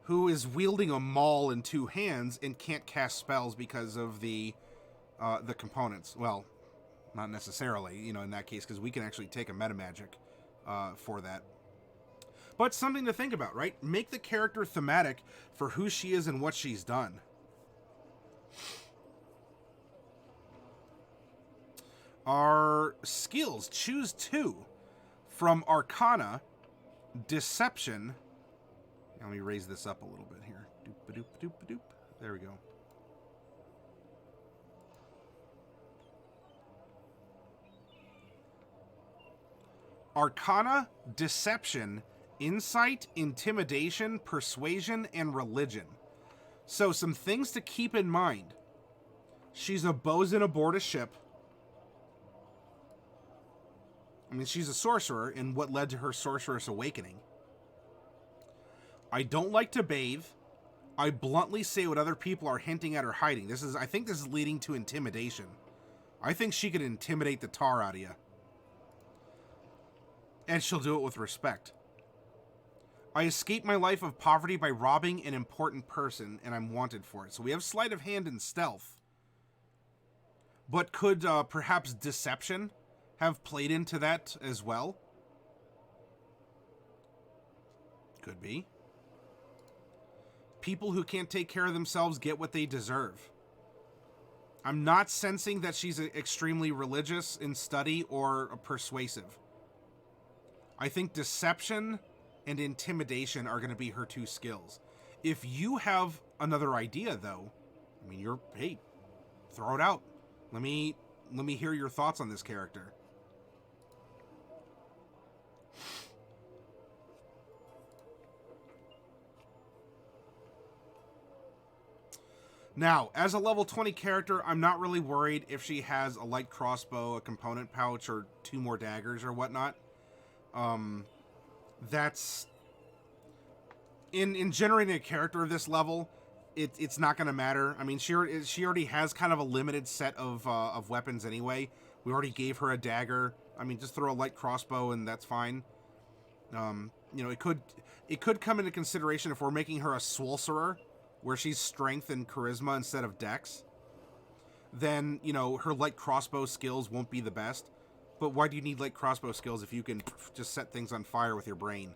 who is wielding a maul in 2 hands and can't cast spells because of the components? Well, not necessarily, in that case, because we can actually take a metamagic for that. But something to think about, right? Make the character thematic for who she is and what she's done. Our skills, choose 2 from Arcana, Deception. Let me raise this up a little bit here. Doop-a-doop-a-doop-a-doop. There we go. Arcana, Deception, Insight, Intimidation, Persuasion, and Religion. So some things to keep in mind. She's a bosun aboard a ship. I mean, she's a sorcerer, and what led to her sorceress awakening. I don't like to bathe. I bluntly say what other people are hinting at or hiding. I think this is leading to intimidation. I think she could intimidate the tar out of you. And she'll do it with respect. I escaped my life of poverty by robbing an important person, and I'm wanted for it. So we have sleight of hand and stealth. But could perhaps deception have played into that as well? Could be. People who can't take care of themselves get what they deserve. I'm not sensing that she's extremely religious in study or persuasive. I think deception and intimidation are going to be her 2 skills. If you have another idea, though, I mean, hey, throw it out. Let me hear your thoughts on this character. Now, as a level 20 character, I'm not really worried if she has a light crossbow, a component pouch, or 2 more daggers or whatnot. That's... In generating a character of this level, it's not going to matter. I mean, she already has kind of a limited set of weapons anyway. We already gave her a dagger. I mean, just throw a light crossbow and that's fine. It could come into consideration if we're making her a sorcerer, where she's strength and charisma instead of dex. Then, her light crossbow skills won't be the best. But why do you need light crossbow skills if you can just set things on fire with your brain?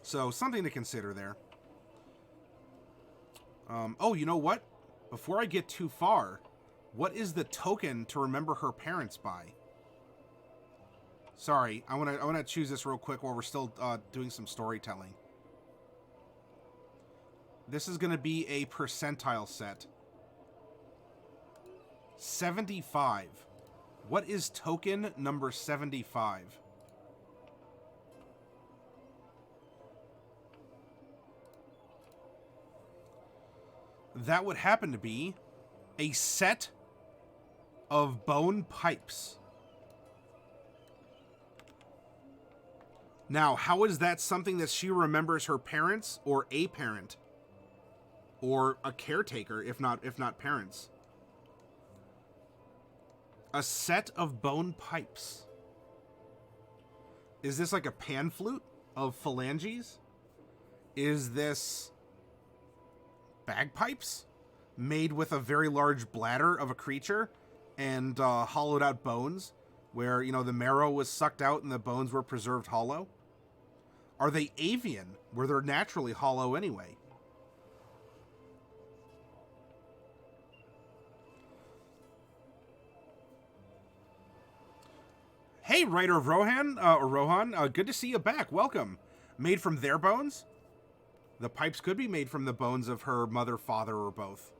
So, something to consider there. Oh, you know what? Before I get too far, what is the token to remember her parents by? Sorry, I want to choose this real quick while we're still doing some storytelling. This is going to be a percentile set. 75. What is token number 75? That would happen to be a set of bone pipes. Now, how is that something that she remembers her parents or a parent? Or a caretaker, if not parents. A set of bone pipes. Is this like a pan flute of phalanges? Is this bagpipes made with a very large bladder of a creature and hollowed out bones where, the marrow was sucked out and the bones were preserved hollow? Are they avian, where they're naturally hollow anyway? Hey, writer of Rohan, good to see you back. Welcome. Made from their bones? The pipes could be made from the bones of her mother, father, or both.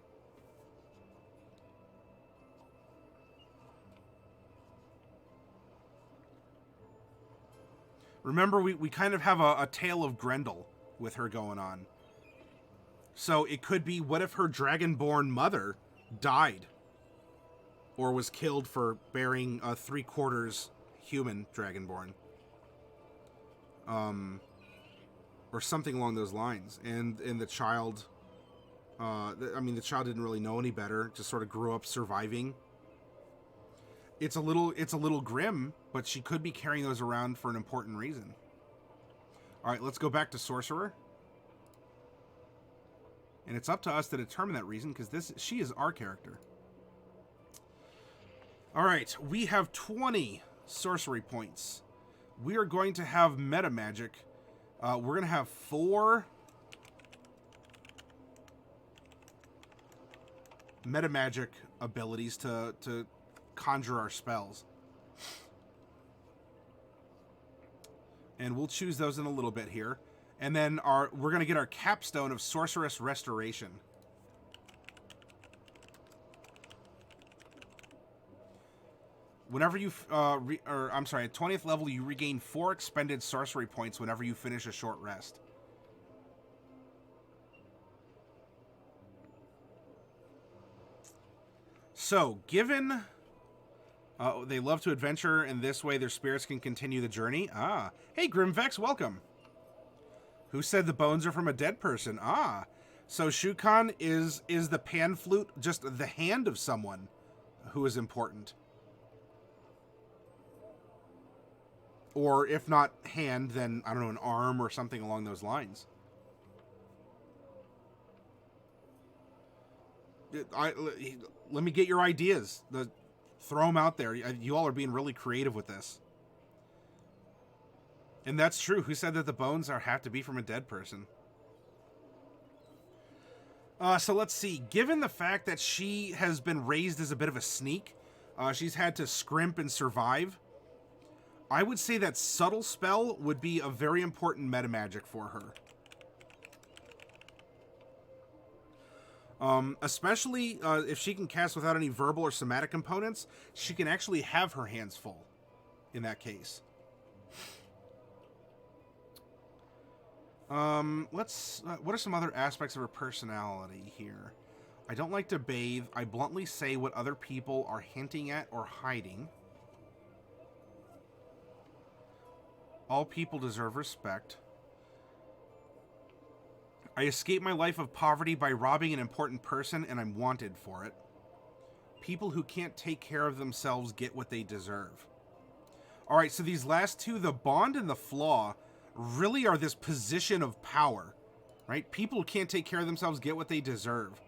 Remember, we kind of have a tale of Grendel with her going on. So it could be, what if her Dragonborn mother died? Or was killed for bearing a 3/4 human Dragonborn. or something along those lines. And the child, the child didn't really know any better, just sort of grew up surviving. It's a little grim, but she could be carrying those around for an important reason. All right, let's go back to Sorcerer. And it's up to us to determine that reason, because she is our character. All right, we have 20 sorcery points. We are going to have meta magic. We're going to have 4 meta magic abilities to conjure our spells. And we'll choose those in a little bit here. And then we're going to get our capstone of Sorceress Restoration. Whenever you, at 20th level, you regain 4 expended sorcery points whenever you finish a short rest. So, given they love to adventure, and this way their spirits can continue the journey. Ah, hey Grimvex, welcome. Who said the bones are from a dead person? Ah, so Shukan is the pan flute just the hand of someone who is important? Or if not hand, then, I don't know, an arm or something along those lines. Let me get your ideas. Throw them out there. You all are being really creative with this. And that's true. Who said that the bones have to be from a dead person? So let's see. Given the fact that she has been raised as a bit of a sneak, she's had to scrimp and survive, I would say that subtle spell would be a very important meta magic for her. Especially if she can cast without any verbal or somatic components, she can actually have her hands full in that case. What are some other aspects of her personality here? I don't like to bathe. I bluntly say what other people are hinting at or hiding. All people deserve respect. I escape my life of poverty by robbing an important person, and I'm wanted for it. People who can't take care of themselves get what they deserve. Alright, so these last two, the bond and the flaw, really are this position of power, right? People who can't take care of themselves get what they deserve.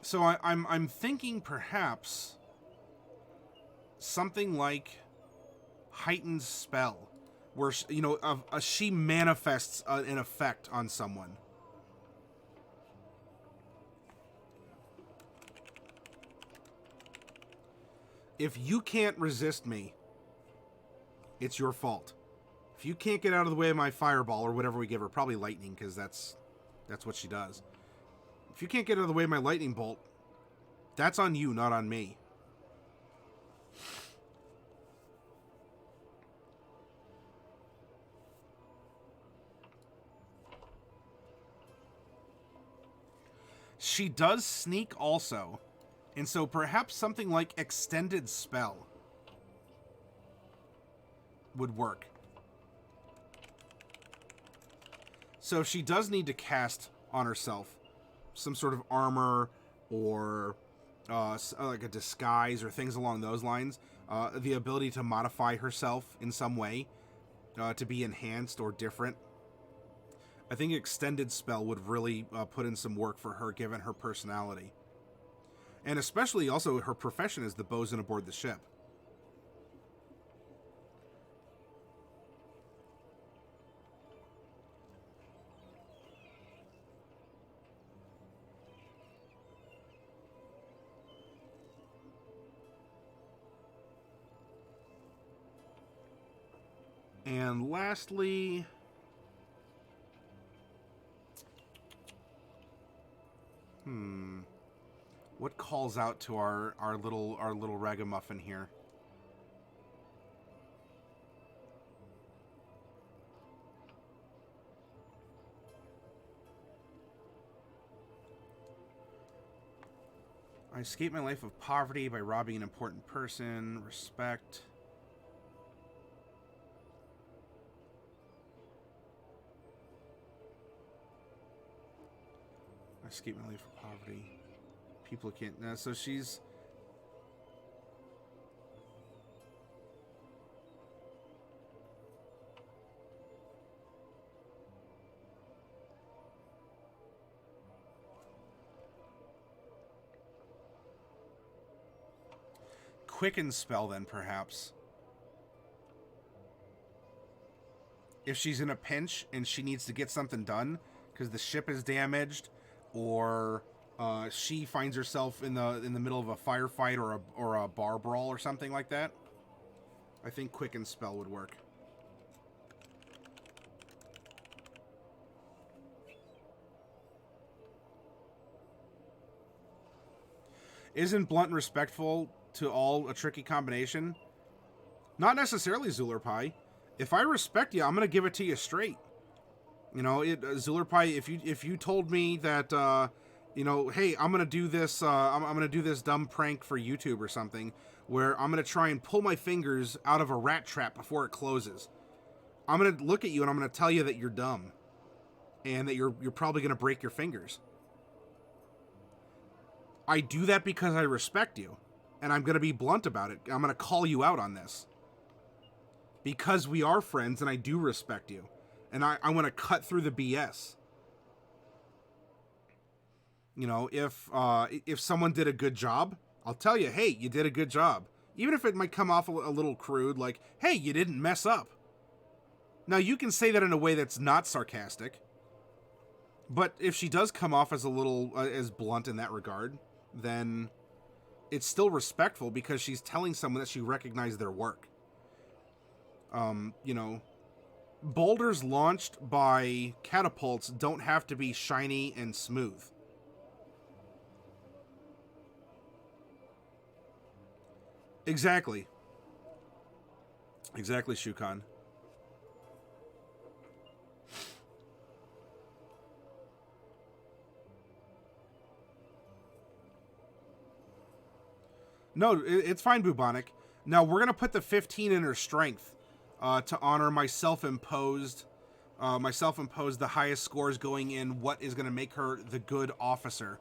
So I'm thinking perhaps something like heightened spell, where she manifests an effect on someone. If you can't resist me, it's your fault. If you can't get out of the way of my fireball or whatever we give her, probably lightning, because that's what she does. If you can't get out of the way of my lightning bolt, that's on you, not on me. She does sneak also, and so perhaps something like extended spell would work. So if she does need to cast on herself some sort of armor or like a disguise or things along those lines, the ability to modify herself in some way to be enhanced or different, I think extended spell would really put in some work for her, given her personality. And especially also her profession as the bosun aboard the ship. And lastly, what calls out to our little ragamuffin here? I escape my life of poverty by robbing an important person. Respect. Escape my life from poverty. People can't... so she's... Quicken spell, then, perhaps. If she's in a pinch and she needs to get something done because the ship is damaged, or she finds herself in the middle of a firefight or a bar brawl or something like that, I think Quicken spell would work. Isn't blunt and respectful to all a tricky combination? Not necessarily, Zulerpai. If I respect you, I'm going to give it to you straight. You know, Zulerpai, if you told me that, you know, hey, I'm going to do this, I'm going to do this dumb prank for YouTube or something, where I'm going to try and pull my fingers out of a rat trap before it closes. I'm going to look at you and I'm going to tell you that you're dumb. And that you're probably going to break your fingers. I do that because I respect you. And I'm going to be blunt about it. I'm going to call you out on this. Because we are friends and I do respect you. And I want to cut through the BS. You know, if someone did a good job, I'll tell you, hey, you did a good job. Even if it might come off a little crude, like, hey, you didn't mess up. Now, you can say that in a way that's not sarcastic. But if she does come off as a little, as blunt in that regard, then it's still respectful because she's telling someone that she recognized their work. You know, boulders launched by catapults don't have to be shiny and smooth. Exactly. Exactly, Shukan. No, it's fine, Bubonic. Now, we're going to put the 15 in her strength to honor my self-imposed, the highest scores going in what is going to make her the good officer,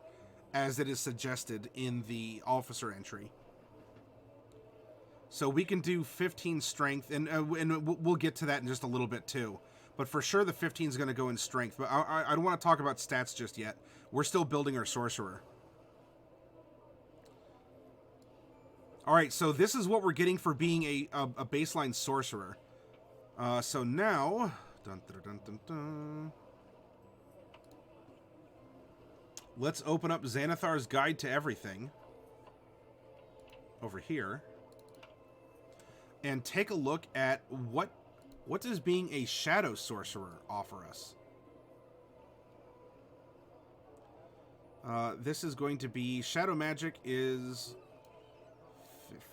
as it is suggested in the officer entry. So we can do 15 strength, and we'll get to that in just a little bit, too. But for sure, the 15 is going to go in strength. But I don't want to talk about stats just yet. We're still building our sorcerer. All right, so this is what we're getting for being a baseline sorcerer. So now... Dun, dun, dun, dun, dun. Let's open up Xanathar's Guide to Everything. Over here. And take a look at what does being a shadow sorcerer offer us. This is going to be... Shadow magic is... 50.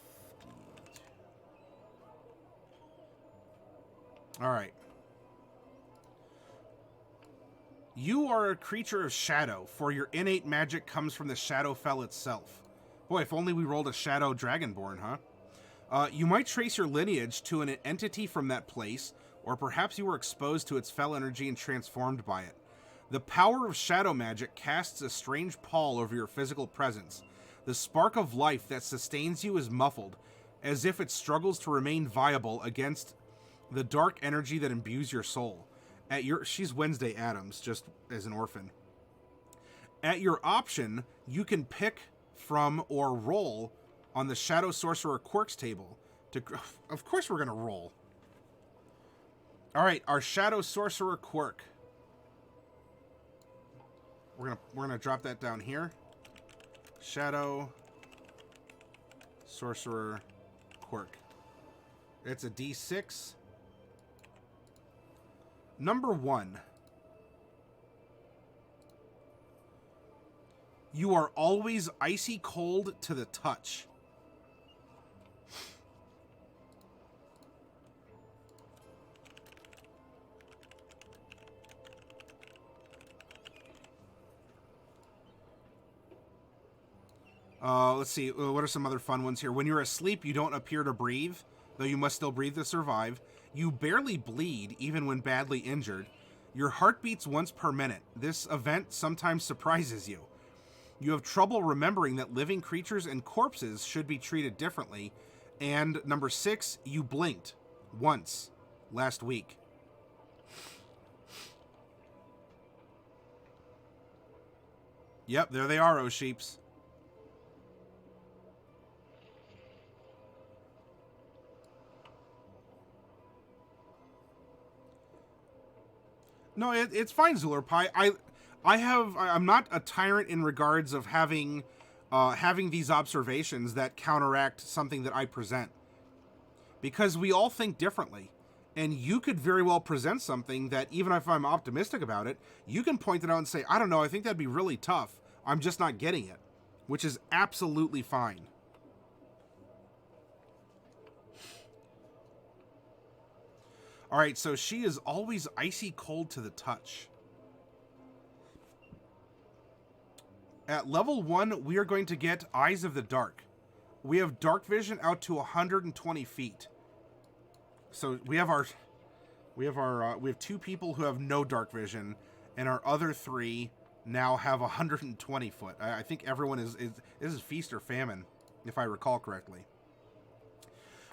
All right. You are a creature of shadow, for your innate magic comes from the Shadowfell itself. Boy, if only we rolled a Shadow Dragonborn, huh? You might trace your lineage to an entity from that place, or perhaps you were exposed to its fell energy and transformed by it. The power of shadow magic casts a strange pall over your physical presence. The spark of life that sustains you is muffled, as if it struggles to remain viable against the dark energy that imbues your soul. She's Wednesday Addams, just as an orphan. At your option, you can pick from or roll on the Shadow Sorcerer Quirks table. Of course we're going to roll. All right, our Shadow Sorcerer Quirk. We're gonna drop that down here. Shadow Sorcerer Quirk. It's a D6. Number 1. You are always icy cold to the touch. Let's see. What are some other fun ones here? When you're asleep, you don't appear to breathe, though you must still breathe to survive. You barely bleed, even when badly injured. Your heart beats once per minute. This event sometimes surprises you. You have trouble remembering that living creatures and corpses should be treated differently. And number 6, you blinked once last week. Yep, there they are, oh sheeps. No, it's fine, Zulerpie. I'm not a tyrant in regards of having these observations that counteract something that I present. Because we all think differently. And you could very well present something that, even if I'm optimistic about it, you can point it out and say, I don't know, I think that'd be really tough. I'm just not getting it. Which is absolutely fine. Alright, so she is always icy cold to the touch. At level 1, we are going to get Eyes of the Dark. We have dark vision out to 120 feet. So we have we have 2 people who have no dark vision, and our other 3 now have 120 foot. I think everyone is this is feast or famine, if I recall correctly.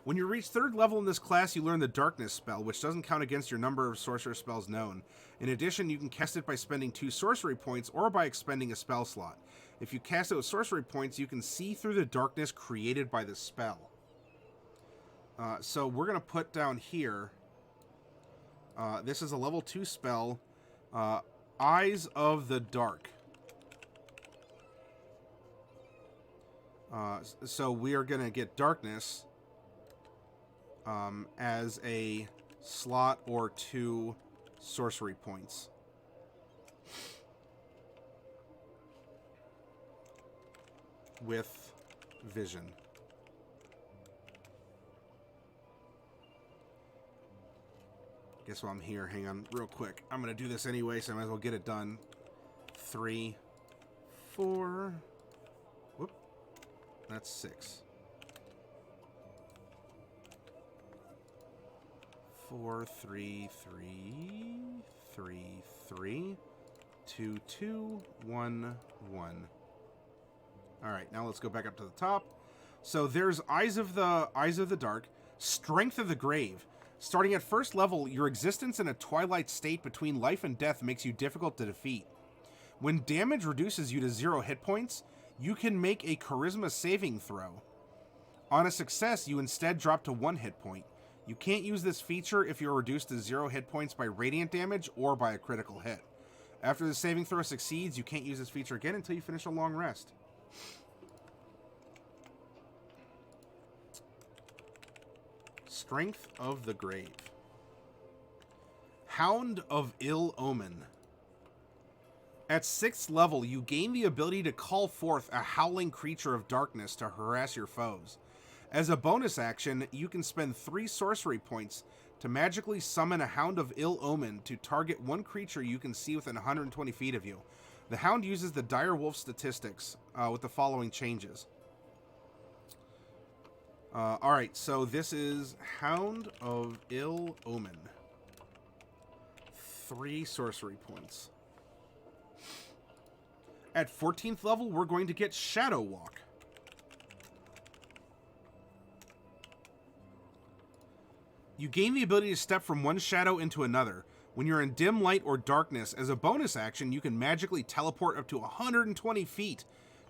When you reach 3rd level in this class, you learn the Darkness spell, which doesn't count against your number of sorcerer spells known. In addition, you can cast it by spending 2 sorcery points or by expending a spell slot. If you cast it with sorcery points, you can see through the darkness created by the spell. So we're going to put down here, this is a level 2 spell, Eyes of the Dark. So we are going to get Darkness as a slot or 2 sorcery points. With vision. Guess while I'm here, hang on real quick. I'm going to do this anyway, so I might as well get it done. 3, 4. Whoop. That's 6. 4, 3, 3, 3, 3, 2, 2, 1, 1. Alright, now let's go back up to the top. So there's Eyes of the Dark, Strength of the Grave. Starting at 1st level, your existence in a twilight state between life and death makes you difficult to defeat. When damage reduces you to 0 hit points, you can make a charisma saving throw. On a success, you instead drop to 1 hit point. You can't use this feature if you're reduced to 0 hit points by radiant damage or by a critical hit. After the saving throw succeeds, you can't use this feature again until you finish a long rest. Strength of the Grave. Hound of Ill Omen. At 6th level, you gain the ability to call forth a howling creature of darkness to harass your foes. As a bonus action, you can spend 3 sorcery points to magically summon a Hound of Ill Omen to target one creature you can see within 120 feet of you. The Hound uses the Dire Wolf statistics with the following changes. Alright, so this is Hound of Ill Omen. 3 sorcery points. At 14th level, we're going to get Shadow Walk. You gain the ability to step from one shadow into another. When you're in dim light or darkness, as a bonus action, you can magically teleport up to 120 feet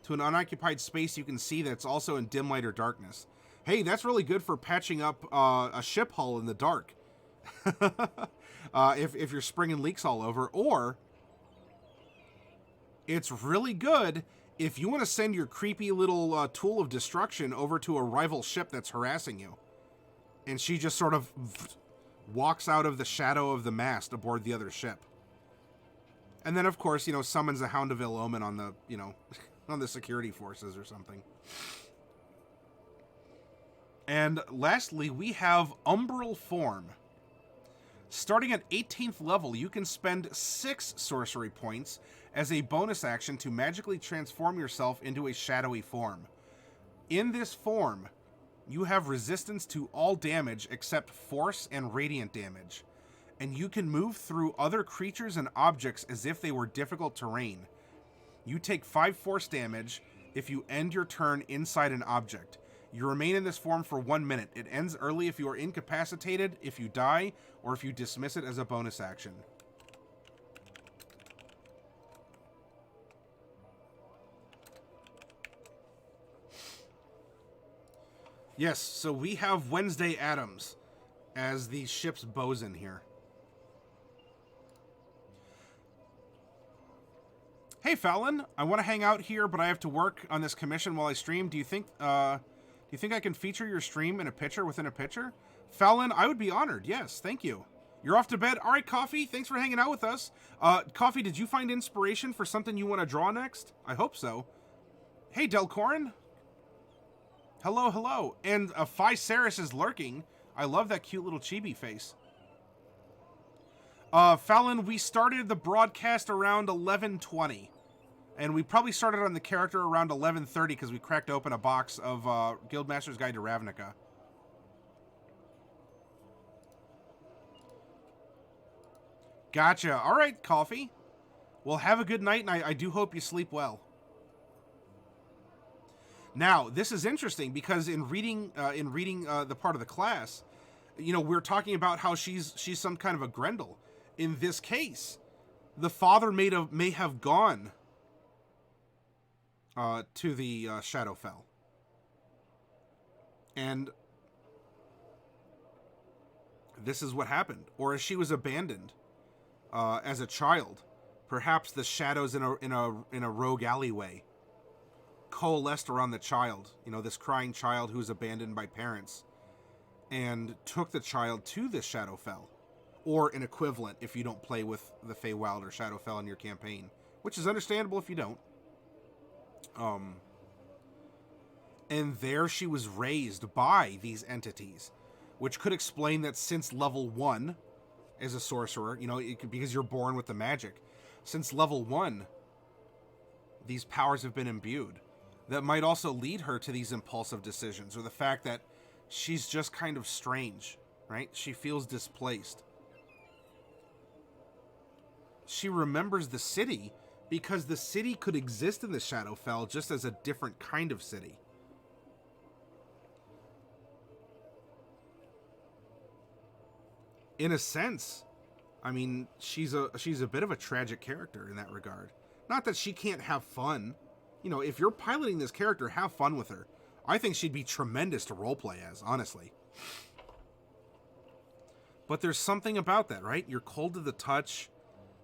to an unoccupied space you can see that's also in dim light or darkness. Hey, that's really good for patching up a ship hull in the dark. If you're springing leaks all over. Or, it's really good if you want to send your creepy little tool of destruction over to a rival ship that's harassing you. And she just sort of walks out of the shadow of the mast aboard the other ship. And then, of course, summons a Hound of Ill Omen on the, on the security forces or something. And lastly, we have Umbral Form. Starting at 18th level, you can spend 6 sorcery points as a bonus action to magically transform yourself into a shadowy form. In this form, you have resistance to all damage except force and radiant damage. and you can move through other creatures and objects as if they were difficult terrain. You take 5 force damage if you end your turn inside an object. You remain in this form for 1 minute. It ends early if you are incapacitated, if you die, or if you dismiss it as a bonus action. Yes, so we have Wednesday Addams as the ship's bosun here. Hey Fallon, I want to hang out here, but I have to work on this commission while I stream. Do you think I can feature your stream in a picture within a picture? Fallon, I would be honored. Yes, thank you. You're off to bed. All right, Coffee, thanks for hanging out with us. Coffee, did you find inspiration for something you want to draw next? I hope so. Hey, Delcorin. Hello, hello. And Physaris is lurking. I love that cute little chibi face. Fallon, we started the broadcast around 11:20. And we probably started on the character around 11:30 because we cracked open a box of Guildmaster's Guide to Ravnica. Gotcha. All right, Coffee. Well, have a good night, and I do hope you sleep well. Now, this is interesting because in reading the part of the class, you know, we're talking about how she's some kind of a Grendel. In this case, the father may have gone to the Shadowfell, and this is what happened. Or as she was abandoned as a child, perhaps the shadows in a rogue alleyway coalesced around the child, you know, this crying child who was abandoned by parents, and took the child to the Shadowfell, or an equivalent if you don't play with the Feywild or Shadowfell in your campaign, which is understandable if you don't. And there she was raised by these entities, which could explain that since level 1 as a sorcerer, you know, because you're born with the magic, since level 1, these powers have been imbued. That might also lead her to these impulsive decisions, or the fact that she's just kind of strange, right? She feels displaced. She remembers the city because the city could exist in the Shadowfell just as a different kind of city. In a sense, I mean, she's a bit of a tragic character in that regard. Not that she can't have fun. You know, if you're piloting this character, have fun with her. I think she'd be tremendous to roleplay as, honestly. But there's something about that, right? You're cold to the touch.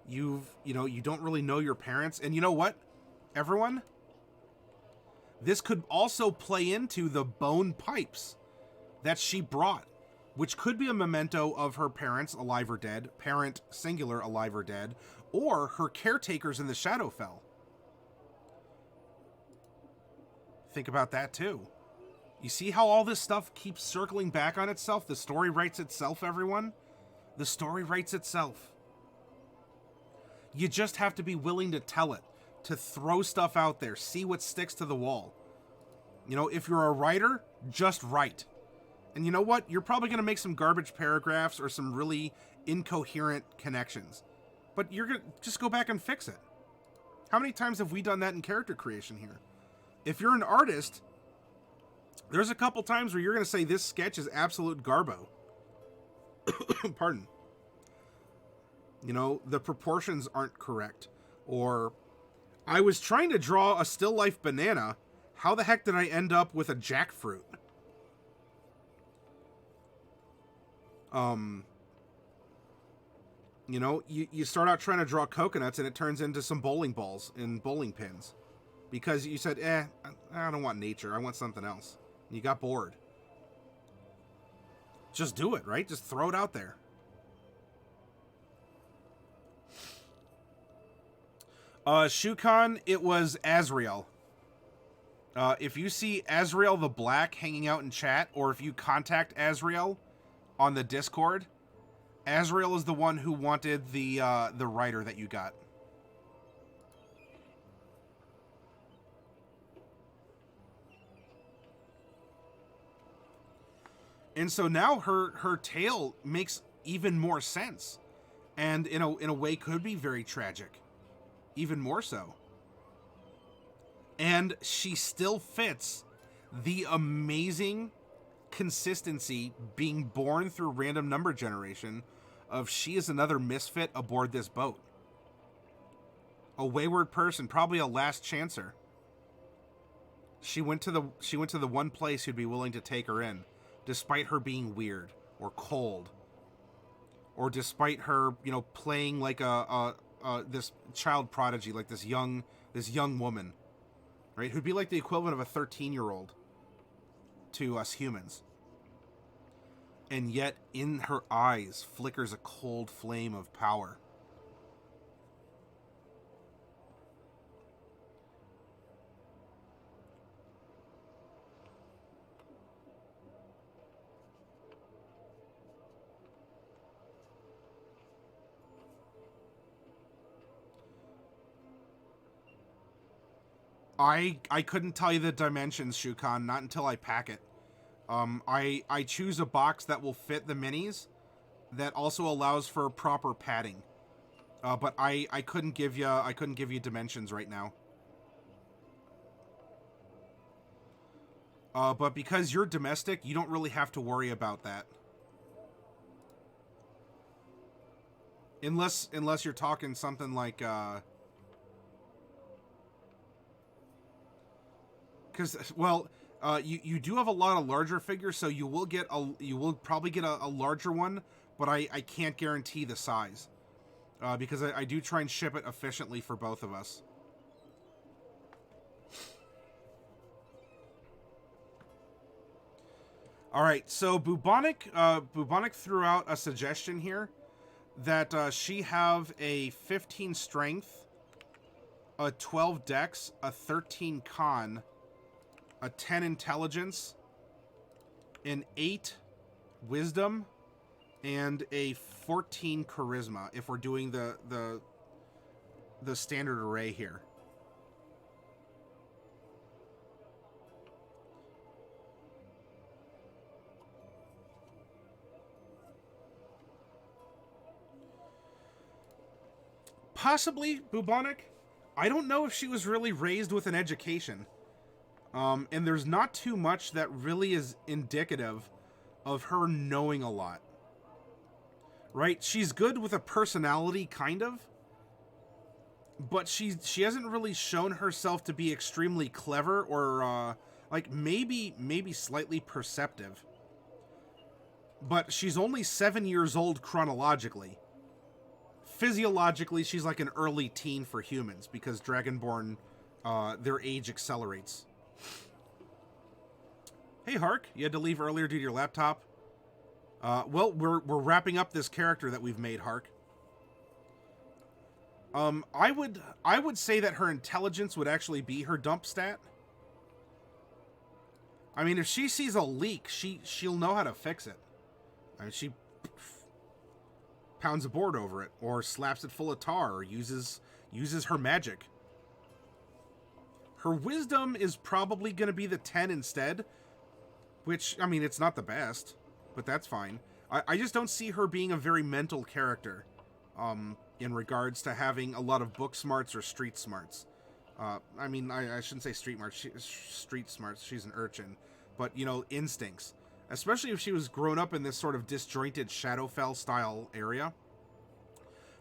You don't really know your parents. And you know what, everyone? This could also play into the bone pipes that she brought, which could be a memento of her parents, alive or dead, parent, singular, alive or dead, or her caretakers in the Shadowfell. Think about that too. You see how all this stuff keeps circling back on itself? The story writes itself, everyone. The story writes itself. You just have to be willing to tell it, to throw stuff out there, see what sticks to the wall. You know, if you're a writer, just write. And you know what? You're probably going to make some garbage paragraphs or some really incoherent connections. But you're going to just go back and fix it. How many times have we done that in character creation here? If you're an artist, there's a couple times where you're going to say this sketch is absolute garbo. Pardon. You know, the proportions aren't correct. Or, I was trying to draw a still life banana. How the heck did I end up with a jackfruit? You know, you start out trying to draw coconuts and it turns into some bowling balls and bowling pins. Because you said, I don't want nature. I want something else. And you got bored. Just do it, right? Just throw it out there. Shukan, it was Azrael. If you see Azrael the Black hanging out in chat, or if you contact Azrael on the Discord, Azrael is the one who wanted the writer that you got. And so now her tale makes even more sense. And in a way could be very tragic. Even more so. And she still fits the amazing consistency being born through random number generation of she is another misfit aboard this boat. A wayward person, probably a last chancer. She went to the one place who'd be willing to take her in, despite her being weird or cold, or despite her, playing like this child prodigy, like this young woman, right? Who'd be like the equivalent of a 13-year-old to us humans. And yet, in her eyes flickers a cold flame of power. I couldn't tell you the dimensions, Shukan, not until I pack it. I choose a box that will fit the minis that also allows for proper padding. But I couldn't give you dimensions right now. But because you're domestic, you don't really have to worry about that. Unless you're talking something like you do have a lot of larger figures, so you will probably get a larger one, but I can't guarantee the size. Because I do try and ship it efficiently for both of us. Alright, so Bubonic threw out a suggestion here that she have a 15 strength, a 12 dex, a 13 con, a 10 intelligence, an 8 wisdom, and a 14 charisma if we're doing the standard array here. Possibly Bubonic. I don't know if she was really raised with an education. And there's not too much that really is indicative of her knowing a lot. Right? She's good with a personality, kind of. But she hasn't really shown herself to be extremely clever or, maybe slightly perceptive. But she's only 7 years old chronologically. Physiologically, she's like an early teen for humans because Dragonborn, their age accelerates. Hey, Hark, you had to leave earlier due to your laptop? Well, we're wrapping up this character that we've made, Hark. I would say that her intelligence would actually be her dump stat. I mean, if she sees a leak, she'll know how to fix it. I mean, she pounds a board over it, or slaps it full of tar, or uses her magic. Her wisdom is probably going to be the 10 instead, which, I mean, it's not the best, but that's fine. I just don't see her being a very mental character, in regards to having a lot of book smarts or street smarts. I mean, I shouldn't say street smarts, she's an urchin, but, instincts. Especially if she was grown up in this sort of disjointed Shadowfell style area.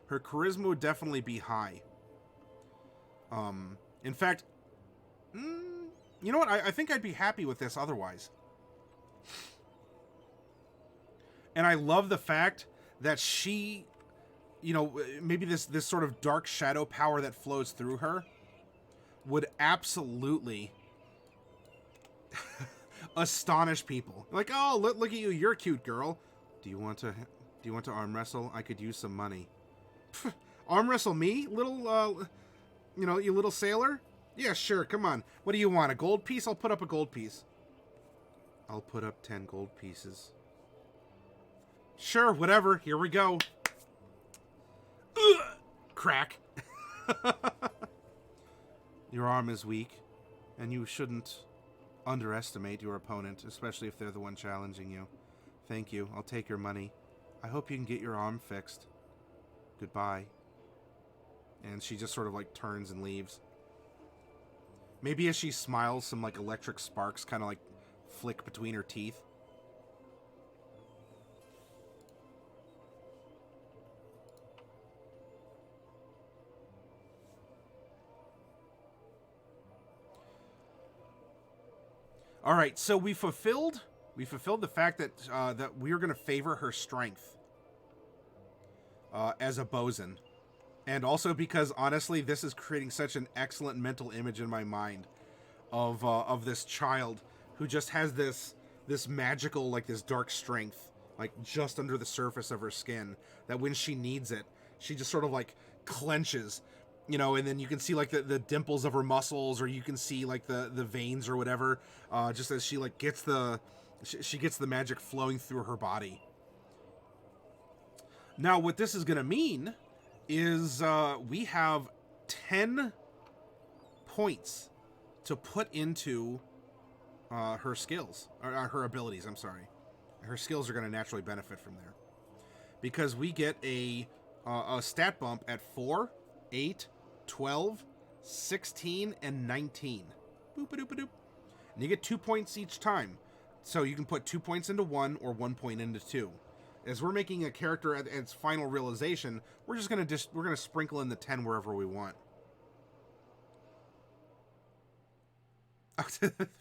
Her charisma would definitely be high. In fact, you know what? I think I'd be happy with this otherwise. And I love the fact that she, maybe this sort of dark shadow power that flows through her would absolutely astonish people. Like, oh, look at you, you're a cute girl. Do you want to arm wrestle? I could use some money. Arm wrestle me, little, you little sailor? Yeah, sure, come on. What do you want, a gold piece? I'll put up a gold piece. I'll put up 10 gold pieces. Sure, whatever, here we go. Ugh! Crack. Your arm is weak, and you shouldn't underestimate your opponent, especially if they're the one challenging you. Thank you. I'll take your money. I hope you can get your arm fixed. Goodbye. And she just sort of, like, turns and leaves. Maybe as she smiles, some, like, electric sparks kind of, like, flick between her teeth. All right, so we fulfilled the fact that that we are going to favor her strength as a Bosun. And also because, honestly, this is creating such an excellent mental image in my mind of this child who just has this magical, like, this dark strength, like, just under the surface of her skin, that when she needs it, she just sort of, like, clenches, you know, and then you can see, like, the dimples of her muscles, or you can see, like, the veins or whatever, just as she, like, gets she gets the magic flowing through her body. Now, what this is going to mean is we have 10 points to put into her skills, or her abilities, I'm sorry. Her skills are going to naturally benefit from there. Because we get a stat bump at 4, 8, 12, 16, and 19. Boop-a-doop-a-doop. And you get 2 points each time. So you can put 2 points into 1 or 1 point into 2. As we're making a character at its final realization, we're just gonna sprinkle in the 10 wherever we want.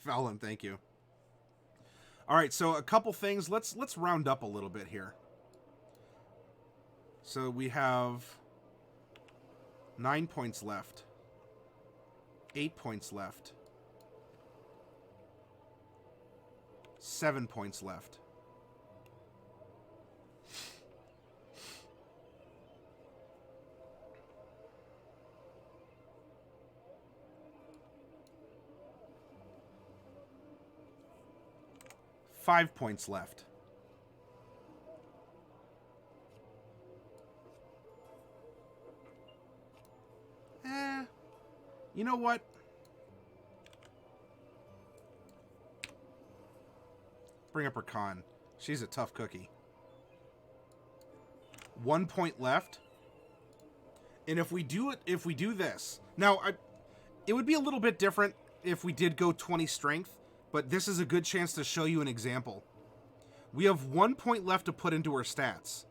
Fallon, thank you. All right, so a couple things. Let's round up a little bit here. So we have 9 points left. 8 points left. 7 points left. 5 points left. You know what? Bring up her con. She's a tough cookie. 1 point left. And if we do this. Now, it would be a little bit different if we did go 20 strength, but this is a good chance to show you an example. We have 1 point left to put into her stats.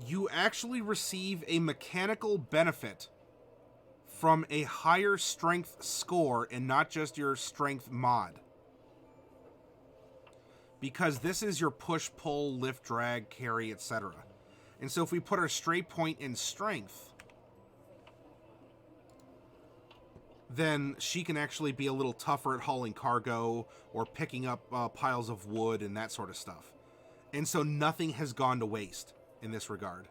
You actually receive a mechanical benefit from a higher strength score and not just your strength mod. Because this is your push, pull, lift, drag, carry, etc. And so if we put our straight point in strength, then she can actually be a little tougher at hauling cargo or picking up piles of wood and that sort of stuff. And so nothing has gone to waste in this regard.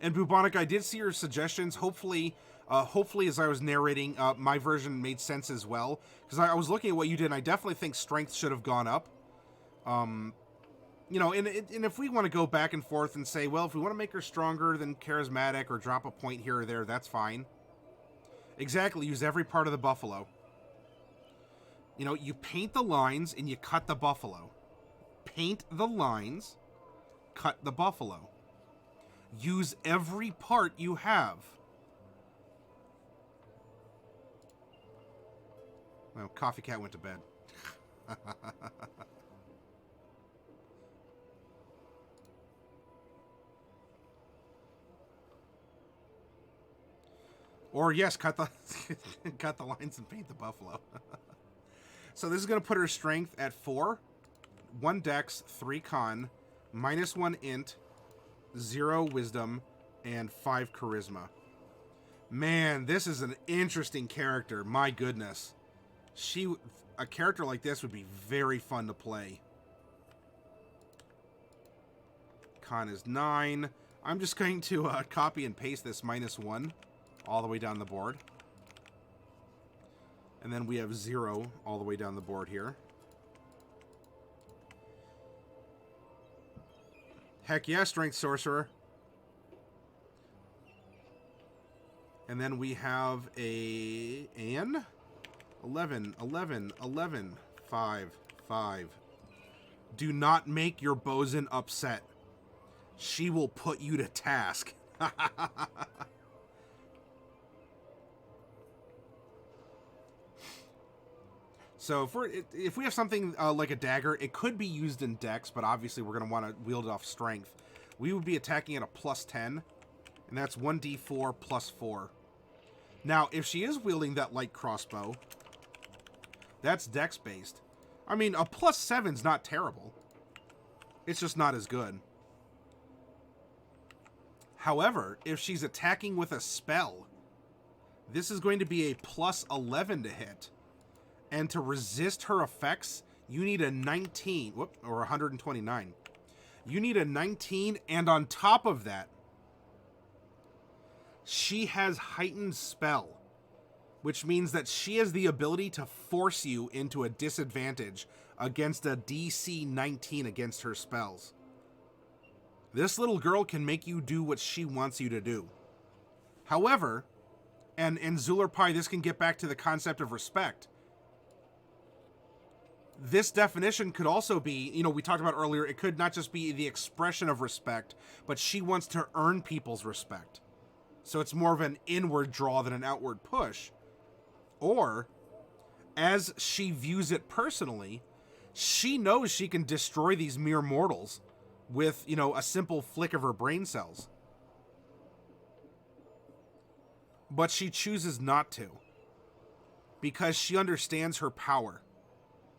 And Bubonic, I did see your suggestions. Hopefully, as I was narrating, my version made sense as well. Because I was looking at what you did, and I definitely think strength should have gone up. You know, and if we want to go back and forth and say, well, if we want to make her stronger than charismatic or drop a point here or there, that's fine. Exactly, use every part of the buffalo. You know, you paint the lines and you cut the buffalo. Paint the lines, cut the buffalo. Use every part you have. Well, Coffee Cat went to bed. Or yes, cut the cut the lines and paint the buffalo. So this is going to put her strength at 4, 1 dex, 3 con, -1 int, 0 wisdom, and 5 charisma. Man, this is an interesting character. My goodness. A character like this would be very fun to play. Con is 9. I'm just going to copy and paste this -1 all the way down the board. And then we have 0 all the way down the board here. Heck yeah, Strength Sorcerer. And then we have a Anne. 11, 11, 11, 5, 5. Do not make your Bosun upset. She will put you to task. So if we have something like a dagger, it could be used in Dex, but obviously we're going to want to wield it off Strength. We would be attacking at a +10, and that's 1d4 plus 4. Now, if she is wielding that light crossbow, that's Dex-based. I mean, a +7's not terrible. It's just not as good. However, if she's attacking with a spell, this is going to be a +11 to hit. And to resist her effects, you need a 19, or 129. You need a 19, and on top of that, she has heightened spell, which means that she has the ability to force you into a disadvantage against a DC 19 against her spells. This little girl can make you do what she wants you to do. However, and in Zulerpai, this can get back to the concept of respect. This definition could also be, we talked about earlier, it could not just be the expression of respect, but she wants to earn people's respect. So it's more of an inward draw than an outward push. Or, as she views it personally, she knows she can destroy these mere mortals with, a simple flick of her brain cells. But she chooses not to, because she understands her power.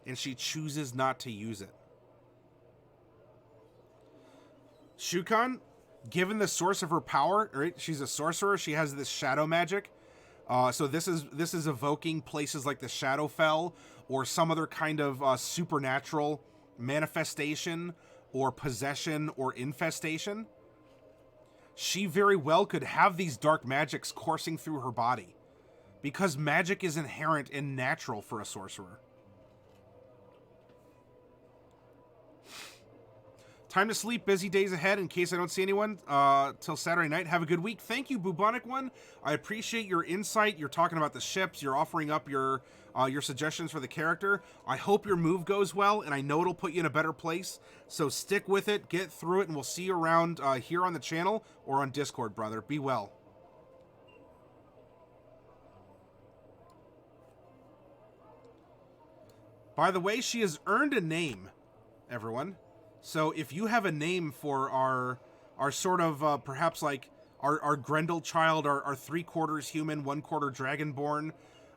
And she chooses not to use it. Shukan, given the source of her power, right? She's a sorcerer. She has this shadow magic. So this is evoking places like the Shadowfell or some other kind of supernatural manifestation or possession or infestation. She very well could have these dark magics coursing through her body, because magic is inherent and natural for a sorcerer. Time to sleep. Busy days ahead in case I don't see anyone till Saturday night. Have a good week. Thank you, Bubonic One. I appreciate your insight. You're talking about the ships. You're offering up your suggestions for the character. I hope your move goes well, and I know it'll put you in a better place. So stick with it. Get through it, and we'll see you around here on the channel or on Discord, brother. Be well. By the way, she has earned a name, everyone. So if you have a name for our sort of, perhaps like our Grendel child, our 3/4 human, 1/4 Dragonborn,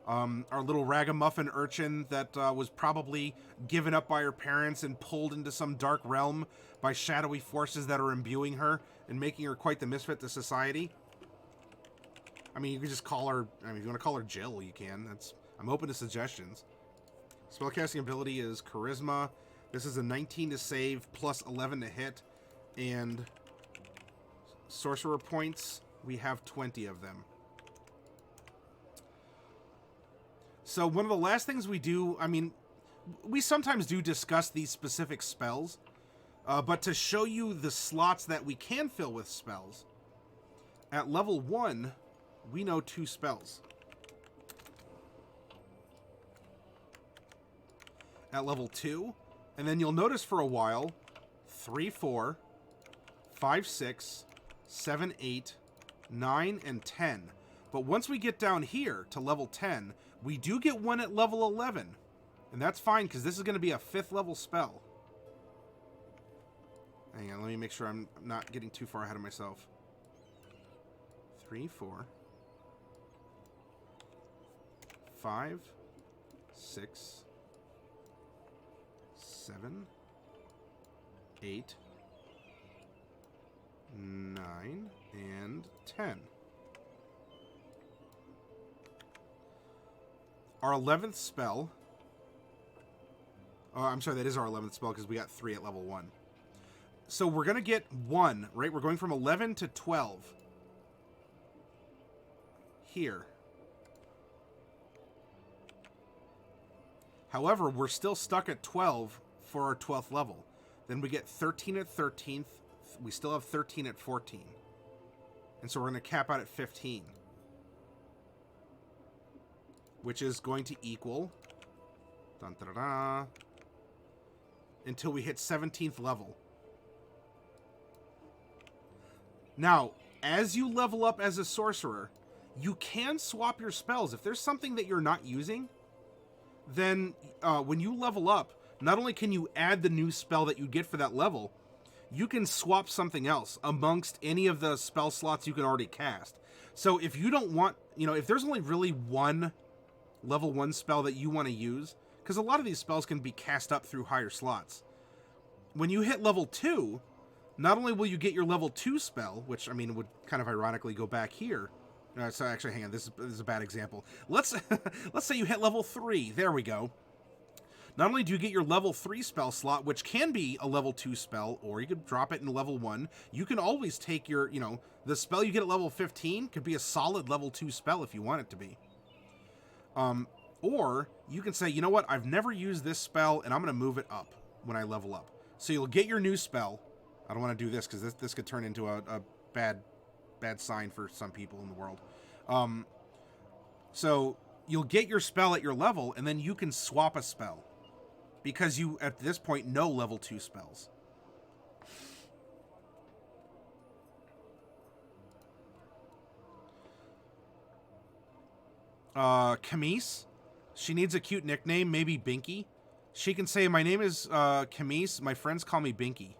our little ragamuffin urchin that was probably given up by her parents and pulled into some dark realm by shadowy forces that are imbuing her and making her quite the misfit to society. I mean, you can just call her, if you want to call her Jill, you can. I'm open to suggestions. Spellcasting ability is Charisma. This is a 19 to save, plus 11 to hit, and sorcerer points, we have 20 of them. So one of the last things we do, we sometimes do discuss these specific spells, but to show you the slots that we can fill with spells, at level 1, we know 2 spells. At level 2, and then you'll notice for a while, 3, 4, 5, 6, 7, 8, 9, and 10. But once we get down here to level 10, we do get one at level 11. And that's fine, because this is going to be a 5th level spell. Hang on, let me make sure I'm not getting too far ahead of myself. 3, 4, 5, 6, 7, 8, 9, and 10. Our 11th spell... Oh, I'm sorry, that is our 11th spell because we got 3 at level 1. So we're going to get 1, right? We're going from 11 to 12. Here. However, we're still stuck at 12 for our 12th level. Then we get 13 at 13th. We still have 13 at 14. And so we're going to cap out at 15. which is going to equal dun, da, da, da, until we hit 17th level. Now, as you level up as a sorcerer, you can swap your spells. If there's something that you're not using, then when you level up, not only can you add the new spell that you get for that level, you can swap something else amongst any of the spell slots you can already cast. So if you don't want, if there's only really one level 1 spell that you want to use, because a lot of these spells can be cast up through higher slots. When you hit level 2, not only will you get your level 2 spell, which, I mean, would kind of ironically go back here. So actually, hang on, this is a bad example. Let's say you hit level 3. There we go. Not only do you get your level 3 spell slot, which can be a level 2 spell, or you could drop it in level 1. You can always take your, the spell you get at level 15 could be a solid level 2 spell if you want it to be. Or you can say, you know what, I've never used this spell, and I'm going to move it up when I level up. So you'll get your new spell. I don't want to do this because this could turn into a bad sign for some people in the world. So you'll get your spell at your level, and then you can swap a spell. Because you, at this point, know level 2 spells. Camyse. She needs a cute nickname, maybe Binkie. She can say, my name is Camyse, my friends call me Binkie.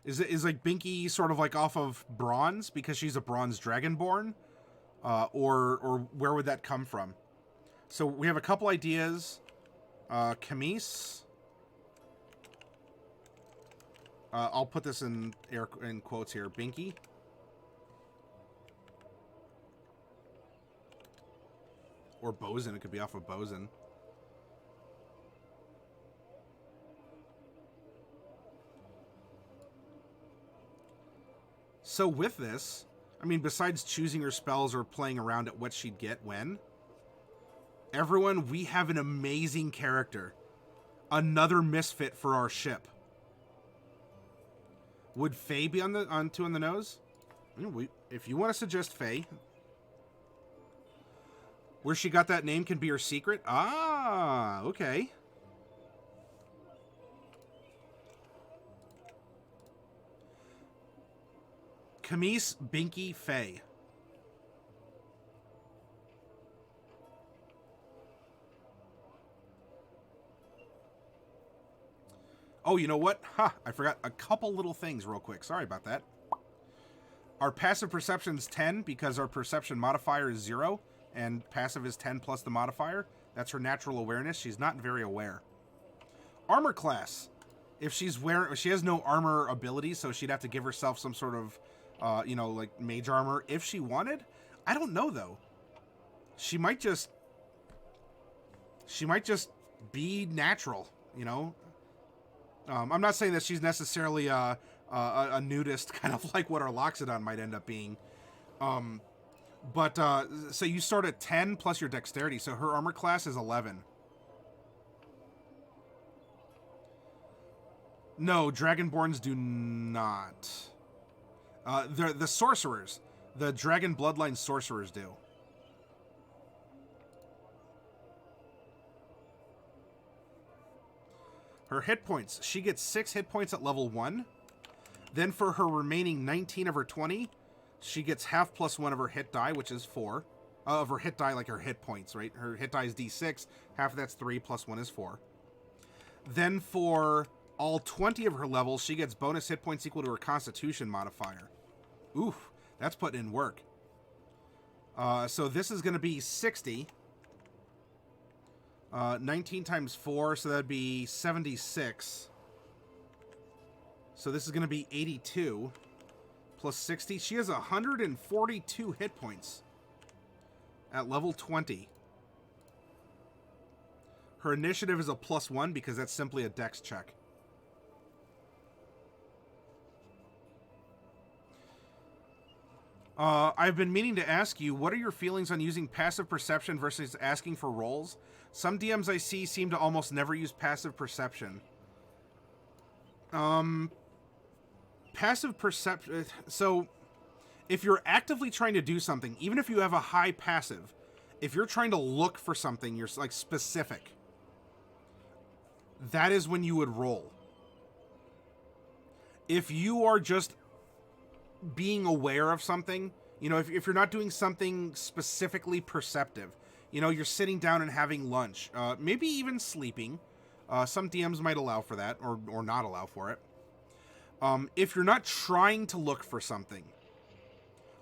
Is like Binkie sort of like off of bronze because she's a bronze Dragonborn? Or where would that come from? So we have a couple ideas. Camyse. I'll put this in quotes here. Binkie. Or Bosun. It could be off of Bosun. So with this, I mean, besides choosing her spells or playing around at what she'd get when, everyone, we have an amazing character. Another misfit for our ship. Would Faye be on two on the nose? If you want to suggest Faye, where she got that name can be her secret. Ah, okay. Camyse, Binkie, Faye. Oh, you know what? I forgot a couple little things real quick. Sorry about that. Our passive perception is 10 because our perception modifier is 0, and passive is 10 plus the modifier. That's her natural awareness. She's not very aware. Armor class. If she has no armor ability, so she'd have to give herself some sort of, like mage armor if she wanted. I don't know though. She might just be natural, I'm not saying that she's necessarily a nudist, kind of like what our Loxodon might end up being. But so you start at 10 plus your dexterity, so her armor class is 11. No, Dragonborns do not. The sorcerers, the dragon bloodline sorcerers do. Her hit points, she gets 6 hit points at level 1. Then for her remaining 19 of her 20, she gets half plus 1 of her hit die, which is 4. Of her hit die, like her hit points, right? Her hit die is d6, half of that's 3, plus 1 is 4. Then for all 20 of her levels, she gets bonus hit points equal to her constitution modifier. Oof, that's putting in work. So this is going to be 60. 19 times 4, so that'd be 76. So this is going to be 82 plus 60. She has 142 hit points at level 20. Her initiative is a +1 because that's simply a dex check. I've been meaning to ask you, what are your feelings on using passive perception versus asking for rolls? Some DMs I see seem to almost never use passive perception. Passive perception... So, If you're actively trying to do something, even if you have a high passive, if you're trying to look for something, you're like specific, that is when you would roll. If you are just being aware of something, you know, if you're not doing something specifically perceptive, you know, you're sitting down and having lunch, maybe even sleeping. Some DMs might allow for that or not allow for it. If you're not trying to look for something,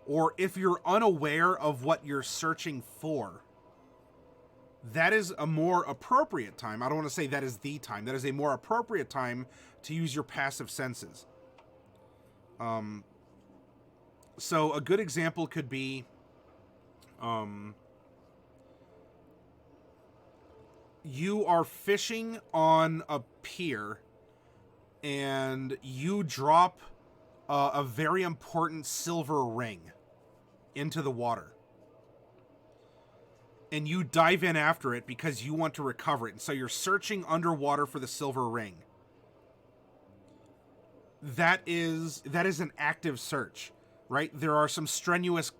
or if you're unaware of what you're searching for, that is a more appropriate time. I don't want to say that is the time. That is a more appropriate time to use your passive senses. So a good example could be, you are fishing on a pier and you drop a very important silver ring into the water. And you dive in after it because you want to recover it. And so you're searching underwater for the silver ring. That is an active search, right? There are some strenuous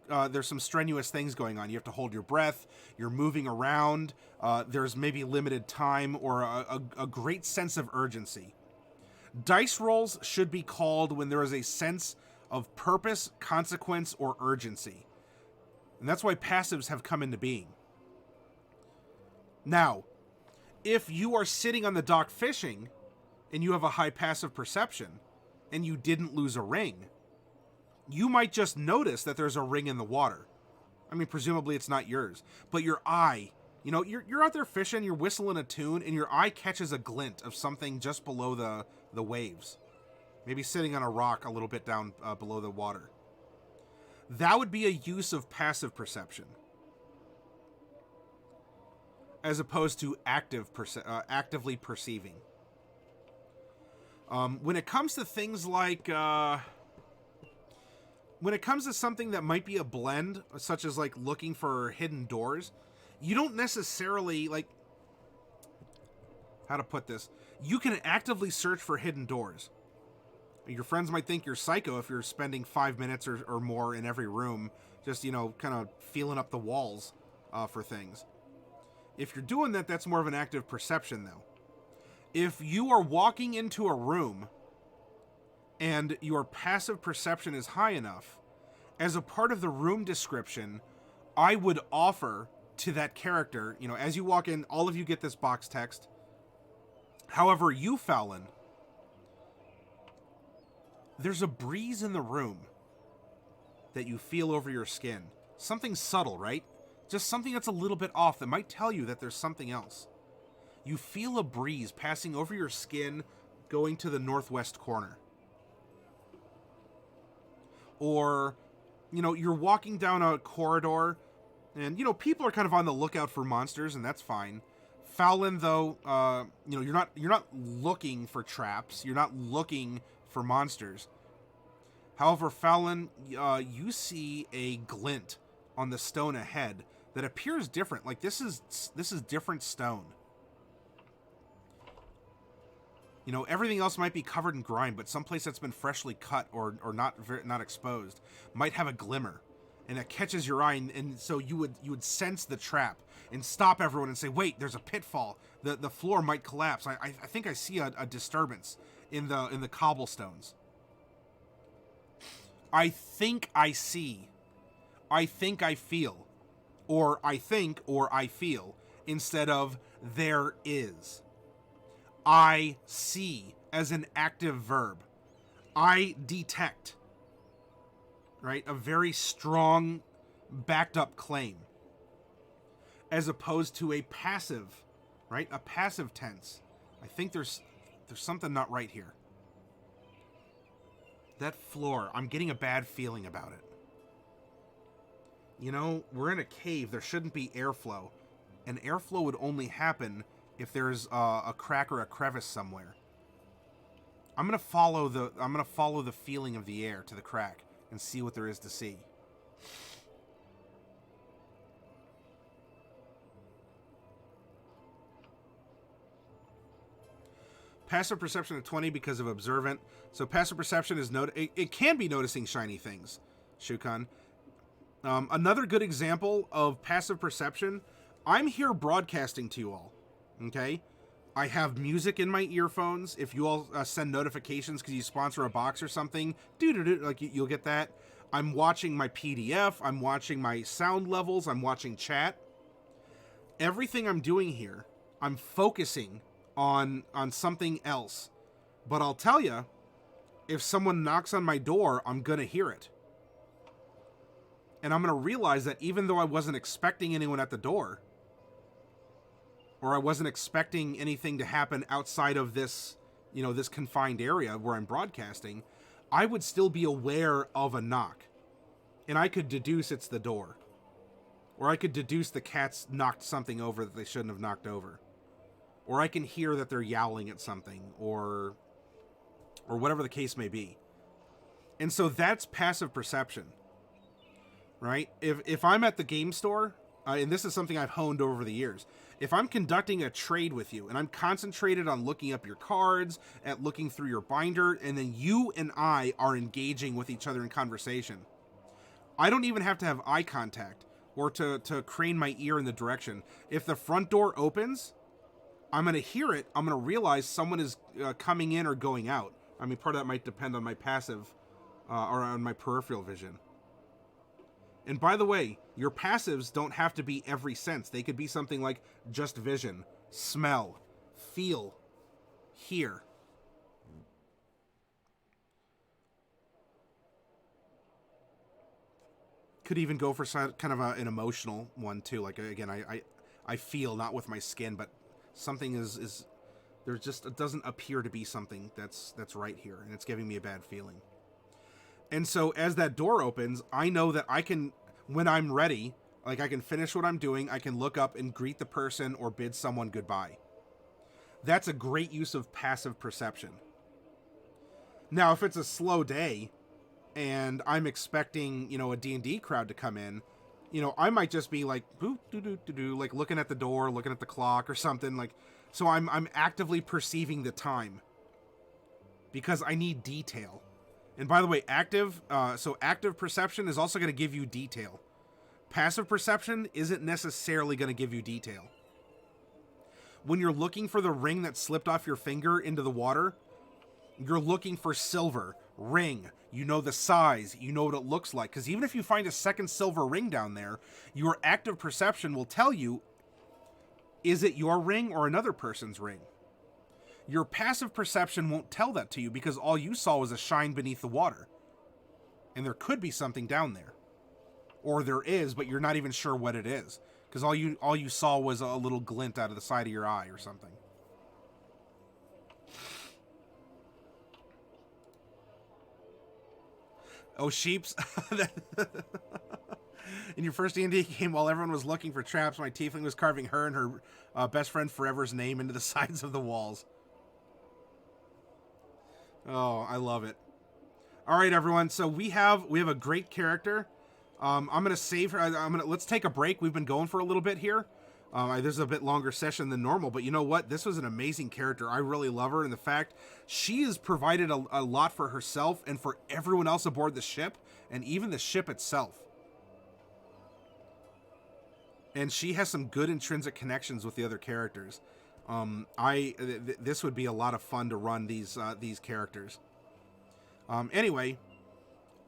things going on. You have to hold your breath. You're moving around. There's maybe limited time or a great sense of urgency. Dice rolls should be called when there is a sense of purpose, consequence, or urgency. And that's why passives have come into being. Now, if you are sitting on the dock fishing and you have a high passive perception and you didn't lose a ring, you might just notice that there's a ring in the water. I mean, presumably it's not yours, but your eye, you know, you're out there fishing, you're whistling a tune, and your eye catches a glint of something just below the waves. Maybe sitting on a rock a little bit down below the water. That would be a use of passive perception, as opposed to actively perceiving. When it comes to things like, when it comes to something that might be a blend, such as like looking for hidden doors, you don't necessarily, like, how to put this? You can actively search for hidden doors. Your friends might think you're psycho if you're spending 5 minutes or more in every room, just, you know, kind of feeling up the walls for things. If you're doing that, that's more of an active perception, though. If you are walking into a room and your passive perception is high enough, as a part of the room description, I would offer to that character, you know, as you walk in, all of you get this box text. However, you, Fallon, there's a breeze in the room that you feel over your skin. Something subtle, right? Just something that's a little bit off that might tell you that there's something else. You feel a breeze passing over your skin going to the northwest corner. Or, you know, you're walking down a corridor and, you know, people are kind of on the lookout for monsters, and that's fine. Fallon, though, you know, you're not looking for traps. You're not looking for monsters. However, Fallon, you see a glint on the stone ahead that appears different. Like this is different stone. You know, everything else might be covered in grime, but someplace that's been freshly cut or not exposed might have a glimmer, and it catches your eye, and so you would sense the trap and stop everyone and say, "Wait, there's a pitfall. The floor might collapse. I think I see a disturbance in the cobblestones. I think I see. I think I feel." Or I think, or I feel, instead of there is. I see as an active verb. I detect, right? A very strong, backed up claim. As opposed to a passive, right? A passive tense. I think there's something not right here. That floor, I'm getting a bad feeling about it. You know, we're in a cave. There shouldn't be airflow. And airflow would only happen if there's a crack or a crevice somewhere. I'm gonna follow the feeling of the air to the crack and see what there is to see. Passive perception of 20 because of observant. So passive perception is it can be noticing shiny things. Shukan. Another good example of passive perception, I'm here broadcasting to you all, okay? I have music in my earphones. If you all send notifications because you sponsor a box or something, like you'll get that. I'm watching my PDF. I'm watching my sound levels. I'm watching chat. Everything I'm doing here, I'm focusing on something else. But I'll tell you, if someone knocks on my door, I'm going to hear it. And I'm going to realize that even though I wasn't expecting anyone at the door, or I wasn't expecting anything to happen outside of this, this confined area where I'm broadcasting, I would still be aware of a knock. And I could deduce it's the door. Or I could deduce the cats knocked something over that they shouldn't have knocked over. Or I can hear that they're yowling at something, or whatever the case may be. And so that's passive perception. Right? If I'm at the game store, and this is something I've honed over the years, if I'm conducting a trade with you and I'm concentrated on looking up your cards, at looking through your binder, and then you and I are engaging with each other in conversation, I don't even have to have eye contact or to crane my ear in the direction. If the front door opens, I'm going to hear it. I'm going to realize someone is coming in or going out. I mean, part of that might depend on my passive or on my peripheral vision. And by the way, your passives don't have to be every sense. They could be something like just vision, smell, feel, hear. Could even go for kind of an emotional one too. Like, again, I feel, not with my skin, but something is there's just, it doesn't appear to be something that's right here, and it's giving me a bad feeling. And so as that door opens, I know that I can, when I'm ready, like I can finish what I'm doing, I can look up and greet the person or bid someone goodbye. That's a great use of passive perception. Now, if it's a slow day and I'm expecting, a D&D crowd to come in, I might just be like, boop, doo, like looking at the door, looking at the clock or something, like, so I'm actively perceiving the time because I need detail. And by the way, active perception is also going to give you detail. Passive perception isn't necessarily going to give you detail. When you're looking for the ring that slipped off your finger into the water, you're looking for silver, ring. You know the size, you know what it looks like. Because even if you find a second silver ring down there, your active perception will tell you, is it your ring or another person's ring? Your passive perception won't tell that to you because all you saw was a shine beneath the water. And there could be something down there. Or there is, but you're not even sure what it is. Because all you saw was a little glint out of the side of your eye or something. Oh, sheeps. In your first D&D game, while everyone was looking for traps, my tiefling was carving her and her best friend Forever's name into the sides of the walls. Oh, I love it. All right, everyone. So we have a great character. I'm gonna save her. Let's take a break. We've been going for a little bit here. This is a bit longer session than normal, but you know what? This was an amazing character. I really love her, and the fact she has provided a lot for herself and for everyone else aboard the ship, and even the ship itself. And she has some good intrinsic connections with the other characters. This would be a lot of fun to run these characters. Anyway,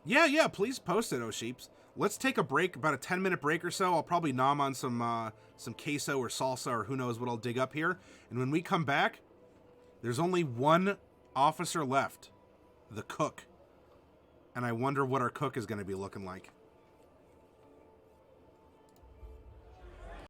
yeah, please post it, oh sheeps. Let's take a break, about a 10-minute break or so. I'll probably nom on some queso or salsa or who knows what I'll dig up here. And when we come back, there's only one officer left, the cook. And I wonder what our cook is going to be looking like.